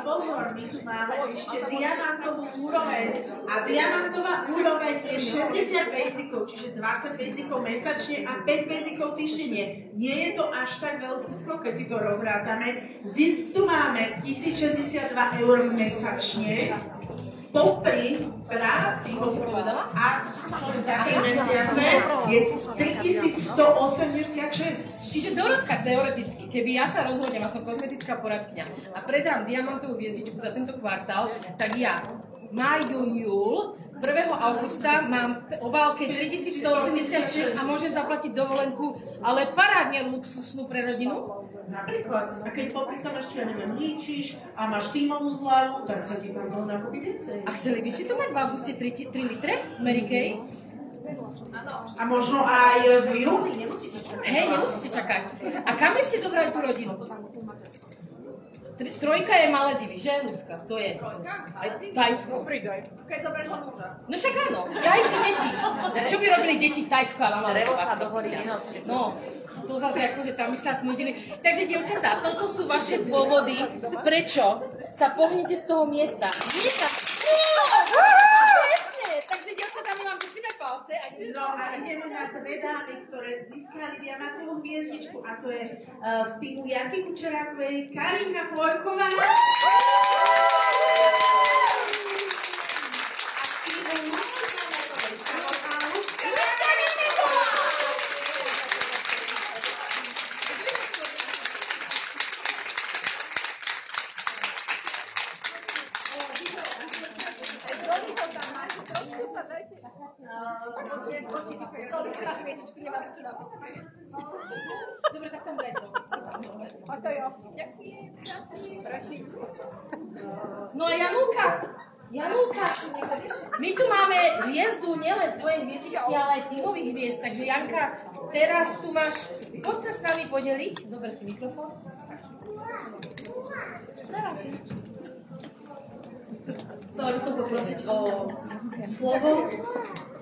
pozor, my tu máme ešte diamantovú úroveň. A diamantová úroveň je 60 basicov, čiže 20 basicov mesačne a 5 basicov týždenne. Nie je to až tak veľký skok, keď si to rozrátame. Zisk tu máme 1062 eur mesačne. Popri práci a také mesiace je 3186. Čiže Dorotka, teoreticky, keby ja sa rozhodnem a som kozmetická poradkyňa a predám diamantovú hviezdičku za tento kvartál, tak ja máj, jún, júl, 1. augusta mám v obálke 3186 a môžem zaplatiť dovolenku, ale parádne luxusnú pre rodinu. Napríklad. A keď popri tom ešte, neviem, líčiš a máš tímovú zľavu, tak sa ti tam to nakúpi viacej. A chceli by si to mať v auguste 3 litre Mary Kay? A možno aj v júni, nemusíte čakať. Hej, nemusíte čakať. A kam ste zobrali tú rodinu? Trojka je Maledivy, že, Ľudská? To je Tajsko. Keď zoberieš muža. No však áno, ja aj deti. Čo by robili deti v Tajsku a na Drevo Maledivách? sa do hory nenosí. No, to zase akože tam by sa snudili. Takže, dievčatá, toto sú vaše dôvody, prečo sa pohnete z toho miesta. Vidíte sa? Takže, dievčatá, my vám držíme palce. No a ideme na dve dámy, ktoré získali diamantovú hviezdičku a to je z týmu Janky Kučerákovej Karinka Chvojková a z týmu Lučanákovej samotná Lučka. Dobre, tak tam daj to. A to jo. Ďakujem, krásny. No a Janulka, my tu máme hviezdu, nielen svojej hviezdičky, ale aj tímových hviezd. Takže Janka, teraz tu máš, poď sa s nami podeliť. Dobre si mikrofón. Chcela by som poprosiť o slovo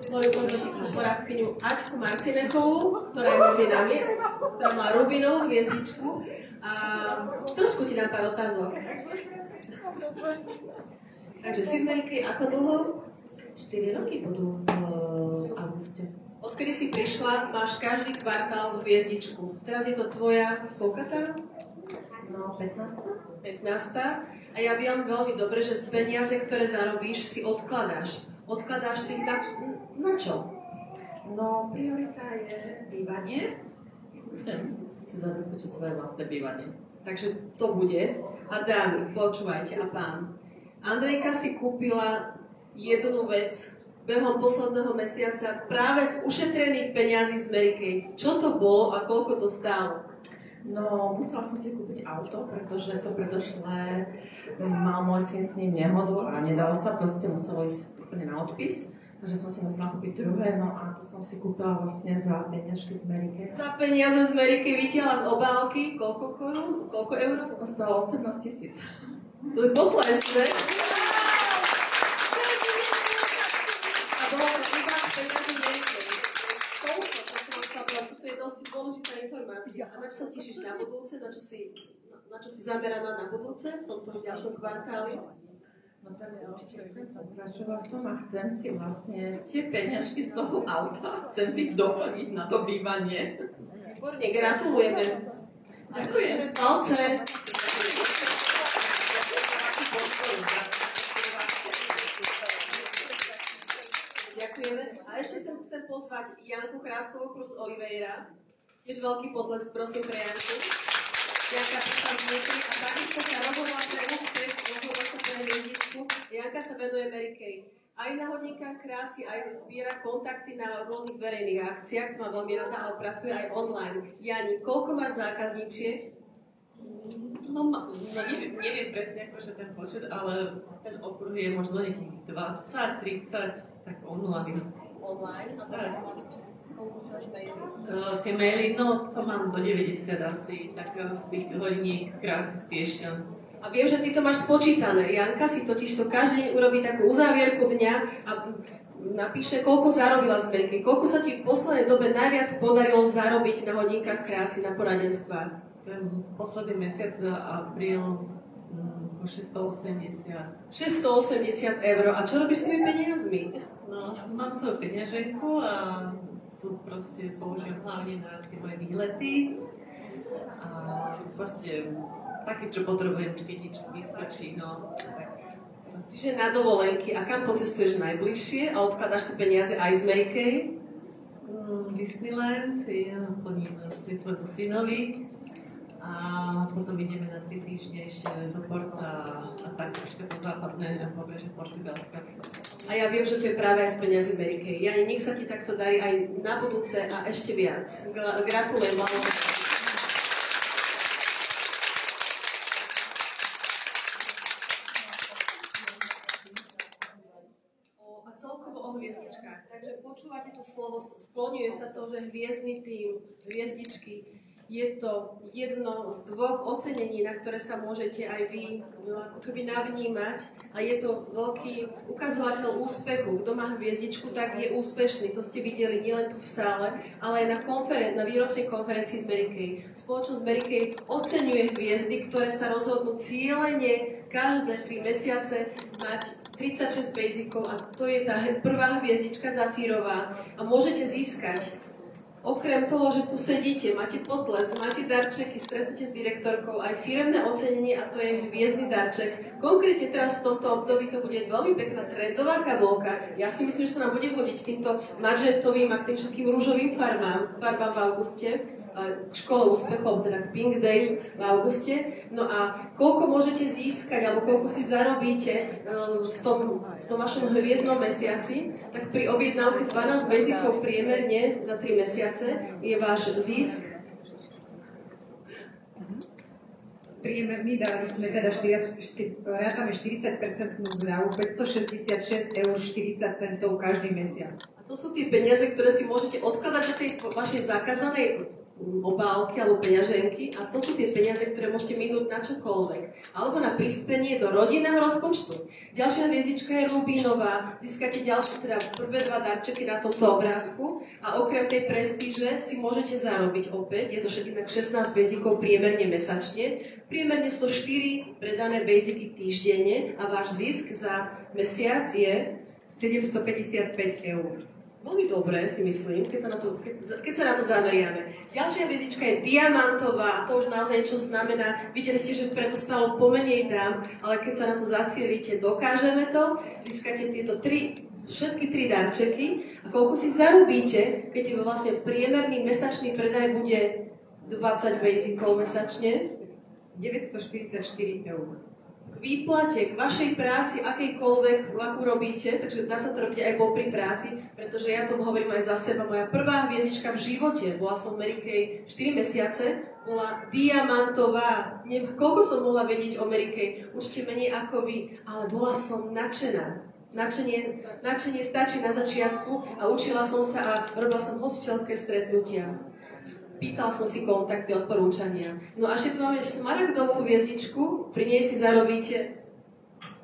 moju kozmetickú poradkyňu Ačku Marcinechovú, ktorá je medzi nami, ktorá má rubinovú hviezdičku a trošku ti dám pár otázok. Takže si v Amerike ako dlho? 4 roky budú v auguste. Odkedy si prišla, máš každý kvartál hviezdičku. Teraz je to tvoja koľkatá? No, 15. 15. A ja viem veľmi dobre, že z peniaze, ktoré zarobíš, si odkladáš. Odkladáš si ich na čo? No, priorita je bývanie. Chcem si zabezpečiť svoje vlastné bývanie. Takže to bude. A dámy, počúvajte, a pán. Andrejka si kúpila jednu vec behom posledného mesiaca práve z ušetrených peňazí z Mary Kay. Čo to bolo a koľko to stálo? No, musela som si kúpiť auto, pretože to predošlé mal môj syn s ním nehodu a nedalo sa, proste muselo ísť úplne na odpis. Takže som si musela kúpiť druhé, no a to som si kúpila vlastne za peniažky z Mary Kay. Za peniaze z Mary Kay vytiahla z obálky koľko korún? Koľko eur? To stalo 18 000. To je potlesk, že? A bolo to iba z peniazy Mary Kay. Toľko, to som chcela povedať, to je dosť dôležitá informácia. A na čo sa tešíš na budúce? Na čo si zameraná na budúce v tomto ďalšom kvartáli? No tak ja chcem sa pokračovať v tom a chcem si vlastne tie peňažky z toho auta, chcem si ich doplniť na to bývanie. Výborne, gratulujeme. Ďakujem. Palce. Ďakujeme. A ešte chcem pozvať Janku Chrástovú Cruz Oliveira. Tiež veľký potlesk, prosím, pre Janku. Janka prišla z Nietry a takisto sa rozhodla pre úspech, rozhodla sa pre hviezdičku. Janka sa venuje Mary Kay. Aj na hodníkach krásy, aj zbiera kontakty na rôznych verejných akciách, to má veľmi rada, ale pracuje aj online. Jani, koľko máš zákazníčiek? No neviem presne akože ten počet, ale ten okruh je možno nejakých 20, 30, tak online. Online? A tak. Koľko sa máš maily? Tie maily, no to mám do 90 asi, tak z tých hodiniek krásy stiešťan. A viem, že ty to máš spočítané. Janka si totiž to každý deň urobí takú uzávierku dňa a napíše, koľko zarobila z Mary Kay. Koľko sa ti v poslednej dobe najviac podarilo zarobiť na hodinkách krásy, na poradenstvách? Ten posledný mesiac na apríl 680 eur. A čo robíš s tými peniazmi? No, mám svoju peňaženku a tu proste použijem hlavne na tie moje výlety. A proste také, čo potrebujem, keď vyskočí, no. Čiže na dovolenky. A kam pocestuješ najbližšie? A odkladáš si peniaze aj z Mary Kay? Disneyland, ja plním svojmu synovi. A potom ideme na 3 týždne ešte do Porta a tak troška do západného pobrežia Portugalska. A ja viem, že to je práve aj z peniazy Mary Kay. Jani, nech sa ti takto darí aj na budúce a ešte viac. Gratulujem vám. A celkovo o hviezdičkách. Takže počúvate tu slovo, skloňuje sa to, že hviezdny tým, hviezdičky, je to jedno z dvoch ocenení, na ktoré sa môžete aj vy ako keby navnímať a je to veľký ukazovateľ úspechu. Kto má hviezdičku, tak je úspešný. To ste videli nielen tu v sále, ale aj na výročnej konferencii v Mary Kay. Spoločnosť Mary Kay oceňuje hviezdy, ktoré sa rozhodnú cieľene každé 3 mesiace mať 36 basicov a to je tá prvá hviezdička zafírová a môžete získať. Okrem toho, že tu sedíte, máte potlesk, máte darčeky, stretnete s direktorkou, aj firemné ocenenie a to je hviezdny darček. Konkrétne teraz v tomto období to bude veľmi pekná trendová kabelka. Ja si myslím, že sa nám bude hodiť týmto magentovým a tým všetkým rúžovým farbám v auguste, k škole úspechu, alebo teda k Pink Day v auguste. No a koľko môžete získať, alebo koľko si zarobíte v tom vašom hviezdnom mesiaci, tak pri objednávke 12 basicov priemerne na 3 mesiace je váš zisk. Priemerný dali sme teda rátame 40% zľavu, 566,40 € každý mesiac. A to sú tie peniaze, ktoré si môžete odkladať do tej vašej zakázanej obálky alebo peňaženky a to sú tie peniaze, ktoré môžete minúť na čokoľvek. Alebo na prispenie do rodinného rozpočtu. Ďalšia hviezdička je rubínová. Získate ďalšie, teda prvé 2 darčeky na tomto obrázku a okrem tej prestíže si môžete zarobiť opäť. Je to všetkých 16 basicov priemerne mesačne. Priemerne sú to 4 predané basicy týždenne a váš zisk za mesiac je 755 €. Veľmi dobré, si myslím, keď sa na to zameriame. Ďalšia hviezdička je diamantová, to už naozaj niečo znamená. Videli ste, že preto stalo pomenej dám, ale keď sa na to zacielite, dokážeme to. Získate tieto všetky 3 darčeky a koľko si zarobíte, keď vlastne priemerný mesačný predaj bude 20 basicov mesačne? 944 €. K výplate, k vašej práci, akejkoľvek, akú robíte, takže dá sa to robiť aj popri práci, pretože ja to hovorím aj za seba. Moja prvá hviezdička v živote, bola som v Mary Kay 4 mesiace, bola diamantová. Neviem, koľko som mohla vedieť o Mary Kay, určite menej ako vy, ale bola som nadšená. Nadšenie stačí na začiatku a učila som sa a robila som hostiteľské stretnutia. Pýtal som si kontakty, odporúčania. No a ešte tu máme smaragdovú hviezdičku, pri nej si zarobíte?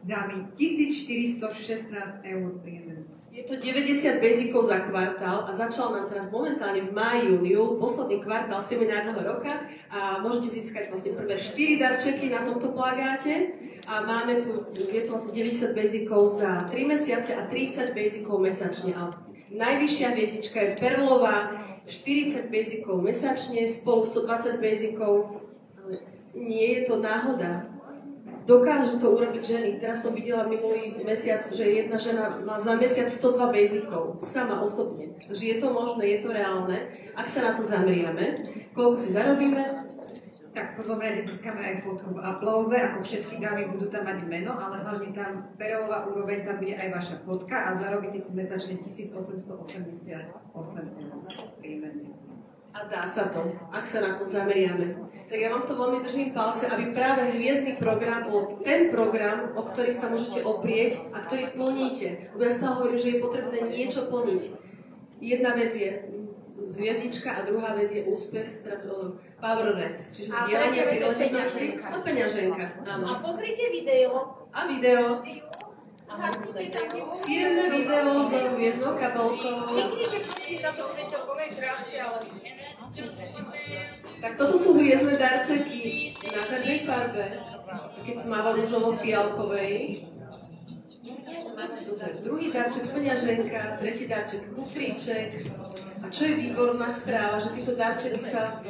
Dámy, 1416 € priemerne. Je to 90 basicov za kvartál a začal nám teraz momentálne v máji, júl, posledný kvartál seminárneho roka a môžete získať vlastne prvé 4 darčeky na tomto plagáte a máme tu, je to vlastne 90 basicov za 3 mesiace a 30 basicov mesačne. A najvyššia hviezdička je perlová, 40 basicov mesačne, spolu 120 basicov, ale nie je to náhoda. Dokážu to urobiť ženy. Teraz som videla minulý mesiac, že jedna žena má za mesiac 102 basicov, sama osobne. Takže je to možné, je to reálne. Ak sa na to zameriame, koľko si zarobíme? Tak v prvom rade získame aj fotku v aplauze, ako všetky dámy budú tam mať meno, ale hlavne tam perová úroveň, tam bude aj vaša fotka a zarobíte si mesačne 1888 € priemerne. A dá sa to, ak sa na to zameriame. Tak ja vám to veľmi držím palce, aby práve hviezdny program bol ten program, o ktorý sa môžete oprieť a ktorý plníte. Ja stále hovorím, že je potrebné niečo plniť. Jedna vec je hviezdička a druhá vec je úspech, power rent, čiže zdieľanie príležitosti. To peňaženka, áno. A pozrite video. A video. Firmné video s hviezdnou kabelkou. Cíkni, že prosím na to svetelkové krásne, ale... Tak toto sú hviezdne darčeky v nádhernej farbe. Keď máva ružovo-fialkovej, druhý darček peňaženka, tretí darček kufríček. A čo je výborná správa, že títo darčeky sa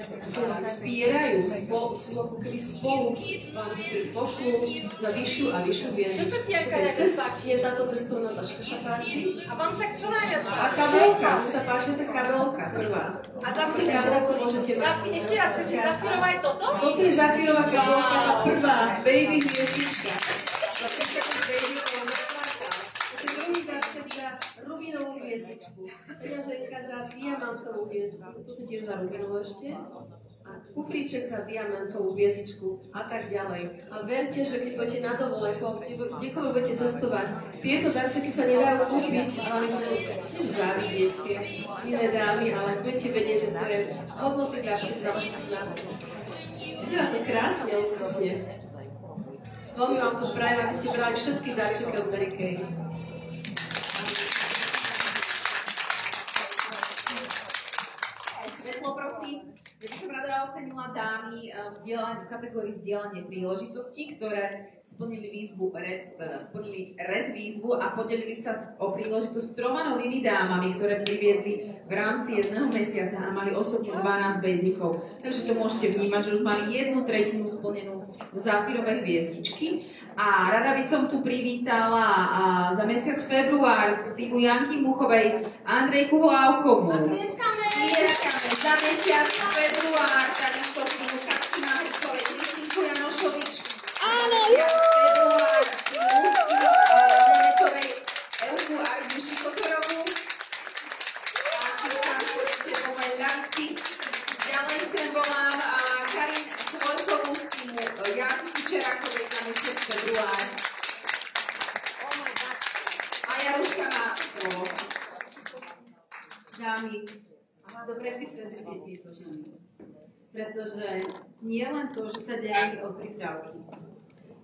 zbierajú, sú ako keby spolu, vám pošlú za vyššiu a vyššiu hviezdičku. Čo sa ti Janka najviac páči? Je táto cestovná taška sa páči. A vám sa čo najviac páči? A kabelka, mne sa páči tá kabelka prvá. A kabelku môžete mať. Ešte raz, chcete Zafírova aj toto? Toto je Zafírova kabelka, tá prvá, baby hviezdička. Rubinovú hviezdičku. Peňaženka za diamantovú hviezdičku. Toto tiež za rubinovú ešte. A kufríček za diamantovú hviezdičku a tak ďalej. A verte, že keď budete na dovolenku, kdekoľvek budete cestovať, tieto darčeky sa nedajú kúpiť, ale budú závidieť tie iné dámy, ale budete vedieť, že to je hodnotný darček za vašu snahu. Vyzerá to krásne, luxusne. Veľmi vám to prajem, aby ste brali všetky darčeky od Mary Kay. Ja by som rada ocenila dámy v kategórii vzdielanie príležitosti, ktoré splnili Red výzvu a podelili sa o príležitosť s 3 novými dámami, ktoré priviedli v rámci 1 mesiaca a mali osobne 12 basicov. Takže to môžete vnímať, že už mali 1/3 splnenú v Zafírovej hviezdičky. A rada by som tu privítala za mesiac február z týmu Janky Muchovej Andrejku Hlávkovú. Tlieskame za mesiac február, takisto z týmu Katky Máheckovej, Kristinku Janošovič. Áno, február z týmu Nemetovej Elku Arduši Kotorovú. A čo sa chodíte po mojej ľavci. Ďalej sem volám Karin Chvojkovú z týmu Janky Kučerákovej za mesiac február. A Jaruška má slovo. Dámy, dobre si prezrite tieto ženy. Pretože nie len to, že sa delili o prípravky.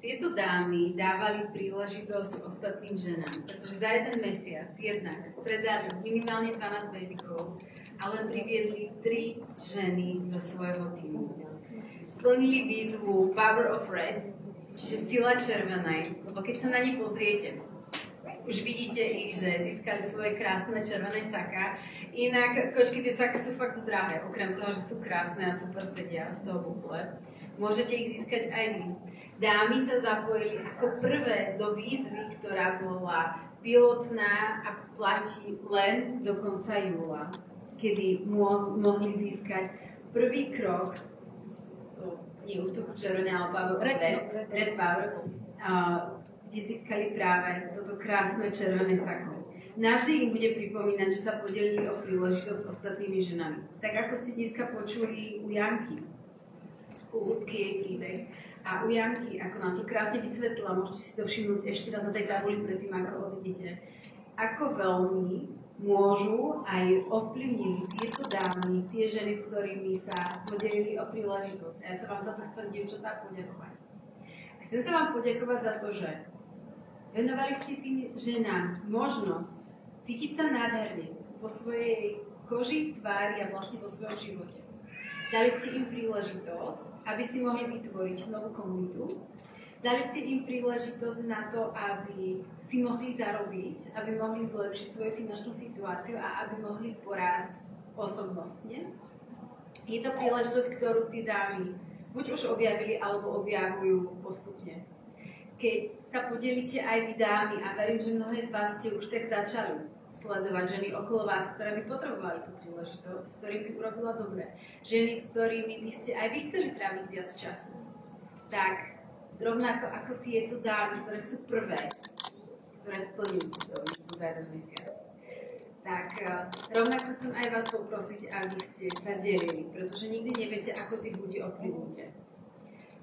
Tieto dámy dávali príležitosť ostatným ženám, pretože za 1 mesiac jednak predali minimálne 12 basicov, ale priviedli 3 ženy do svojho týmu. Splnili výzvu Power of Red, čiže sila červenej, lebo keď sa na ne pozriete, už vidíte ich, že získali svoje krásne červené saka. Inak, kočky, tie saky sú fakt drahé, okrem toho, že sú krásne a super sedia z toho bukle. Môžete ich získať aj vy. Dámy sa zapojili ako prvé do výzvy, ktorá bola pilotná a platí len do konca júla, kedy mohli získať prvý krok, nie úspechu červené, ale Red Power, kde získali práve toto krásne červené sako. Navždy im bude pripomínať, že sa podelili o príležitosť s ostatnými ženami. Tak ako ste dneska počuli u Janky, u ľudský jej príbeh. A u Janky, ako nám to krásne vysvetlila, môžete si to všimnúť ešte raz na tej tabuli predtým, ako odídete, ako veľmi môžu aj ovplyvnili tieto dámy, tie ženy, s ktorými sa podelili o príležitosť. A ja sa vám za to chcem, dievčatá, poďakovať. A chcem sa vám poďakovať za to, že venovali ste tým ženám možnosť cítiť sa nádherne vo svojej koži, tvári a vlastne vo svojom živote. Dali ste im príležitosť, aby si mohli vytvoriť novú komunitu. Dali ste im príležitosť na to, aby si mohli zarobiť, aby mohli zlepšiť svoju finančnú situáciu a aby mohli porásť osobnostne. Je to príležitosť, ktorú tí dámy buď už objavili, alebo objavujú postupne. Keď sa podelíte aj vy dámy, a verím, že mnohé z vás ste už tak začali sledovať ženy okolo vás, ktoré by potrebovali tú príležitosť, ktorým by urobila dobre. Ženy, s ktorými by ste aj vy chceli tráviť viac času. Tak rovnako ako tieto dámy, ktoré sú prvé, ktoré splnili túto výzvu za 1 mesiac. Tak rovnako chcem aj vás poprosiť, aby ste sa delili, pretože nikdy neviete, ako tých ľudí ovplyvníte.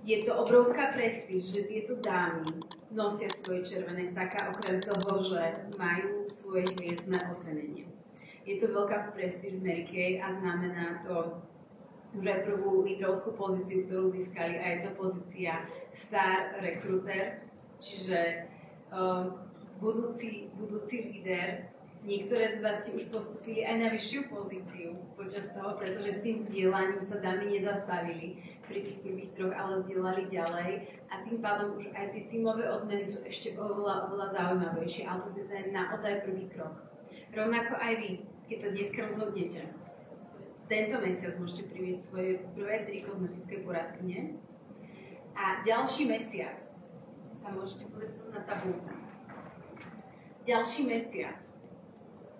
Je to obrovská prestíž, že tieto dámy nosia svoje červené saka, okrem toho, že majú svoje hviezdne ocenenie. Je to veľká prestíž v Mary Kay a znamená to už aj prvú lídrovskú pozíciu, ktorú získali, a je to pozícia Star Recruiter, čiže budúci líder Niektoré z vás ste už postupili aj na vyššiu pozíciu počas toho, pretože s tým zdieľaním sa dámy nezastavili pri tých prvých 3, ale zdieľali ďalej a tým pádom už aj tie tímové odmeny sú ešte oveľa zaujímavejšie, ale to je naozaj prvý krok. Rovnako aj vy, keď sa dneska rozhodnete, tento mesiac môžete priviesť svoje prvé 3 kozmetické poradkyne a ďalší mesiac sa môžete podepsať na tabuľku. Ďalší mesiac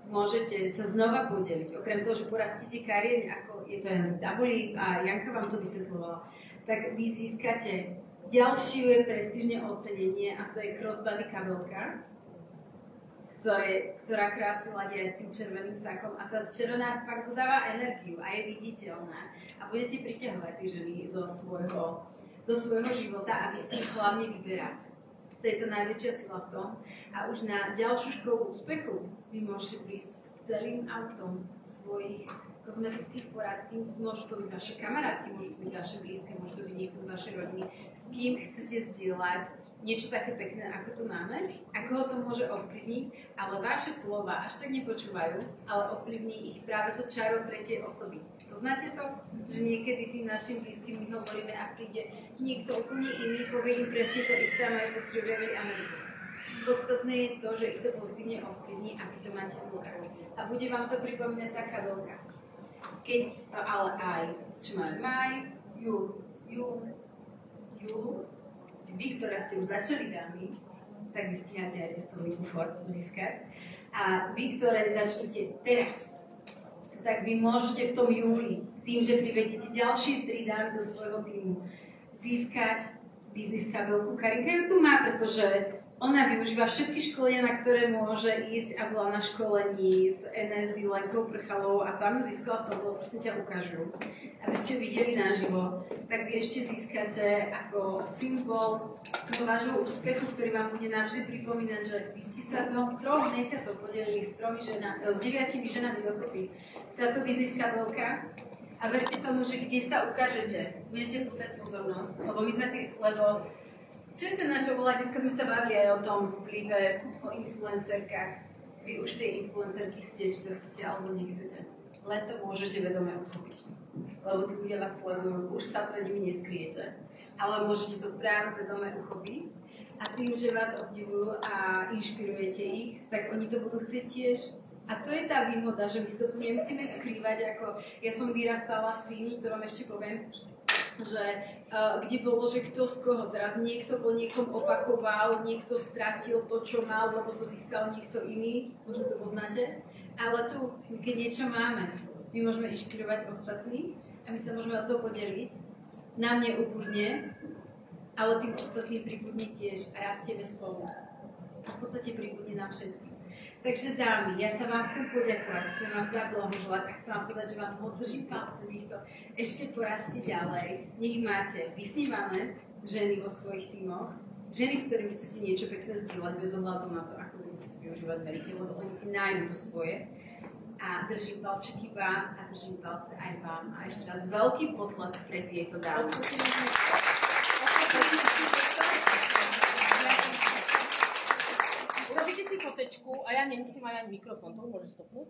môžete sa znova podeliť. Okrem toho, že porastíte kariérne, ako je to aj na tabuli a Janka vám to vysvetľovala, tak vy získate ďalšie prestížne ocenenie a to je crossbody kabelka, ktorá krásne ladí aj s tým červeným sakom a tá červená fakt dodáva energiu a je viditeľná a budete priťahovať tie ženy do svojho života a vy si ich hlavne vyberáte. To je tá najväčšia sila v tom. A už na ďalšiu školu úspechu vy môžete prísť s celým autom svojich kozmetických poradky. Môžu to byť vaše kamarátky, môžu to byť vaše blízke, môžu to byť niekto z vašej rodiny, s kým chcete zdieľať niečo také pekné, ako tu máme, a koho to môže ovplyvniť, ale vaše slova až tak nepočúvajú, ale ovplyvní ich práve to čaro tretej osoby. Poznáte to? Že niekedy tým našim blízkym my hovoríme a príde niekto úplne iný, povie im presne to isté a majú pocit, že objavili Ameriku. Podstatné je to, že ich to pozitívne ovplyvní a vy to máte v rukách. A bude vám to pripomínať taká veľká. Keď, ale aj, čo máme, maj, júl, vy, ktoré ste už začali dámy, tak vy stíhate aj cestovný kufor získať. A vy, ktoré začnete teraz, tak vy môžete v tom júli, tým, že privedete ďalšie 3 dámy do svojho týmu, získať biznis kabelku. Karinka ju tu má, pretože ona využíva všetky školenia, na ktoré môže ísť a bola na školení s NS Lenkou Prchalovou a tam ju získala v tom, lebo prosím ťa ukážu. Aby ste ju videli naživo, tak vy ešte získate ako symbol toho vášho úspechu, ktorý vám bude navždy pripomínať, že vy ste sa behom 3 mesiacov podelili s 9 ženami dokopy. Táto biznis kabelka a verte tomu, že kde sa ukážete, budete pútať pozornosť, lebo my sme čo je ten naša úloha? Dneska sme sa bavili aj o tom vplyve, o influencerkách. Vy už tie influencerky ste, či to chcete alebo nechcete. Len to môžete vedome uchopiť. Lebo tí ľudia vás sledujú, už sa pred nimi neskryjete. Ale môžete to práve vedome uchopiť. A tým, že vás obdivujú a inšpirujete ich, tak oni to budú chcieť tiež. A to je tá výhoda, že my si to tu nemusíme skrývať, ako ja som vyrastala s tým, ktorom ešte poviem, že kde bolo, že kto z koho, zraz niekto po niekom opakoval, niekto stratil to, čo mal, lebo to získal niekto iný, možno to poznáte, ale tu, keď niečo máme, my môžeme inšpirovať ostatných a my sa môžeme o to podeliť. Na mne ubudne, ale tým ostatným pribudne tiež a rastieme spolu. A v podstate pribudne nám všetkým. Takže dámy, ja sa vám chcem poďakovať, chcem vám zablahoželať a chcem vám povedať, že vám pozdržím palce, nech to ešte porastie ďalej. Nech máte vysnívané ženy vo svojich tímoch, ženy, s ktorými chcete niečo pekné zdieľať bez ohľadu na to, ako budete si využívať veriteľ, lebo oni si nájdu to svoje. A držím palčeky vám a držím palce aj vám. A ešte raz veľký potlesk pre tieto dámy. Urobíte si fotečku a ja nemusím mať ani mikrofón, to môžeš stopnúť?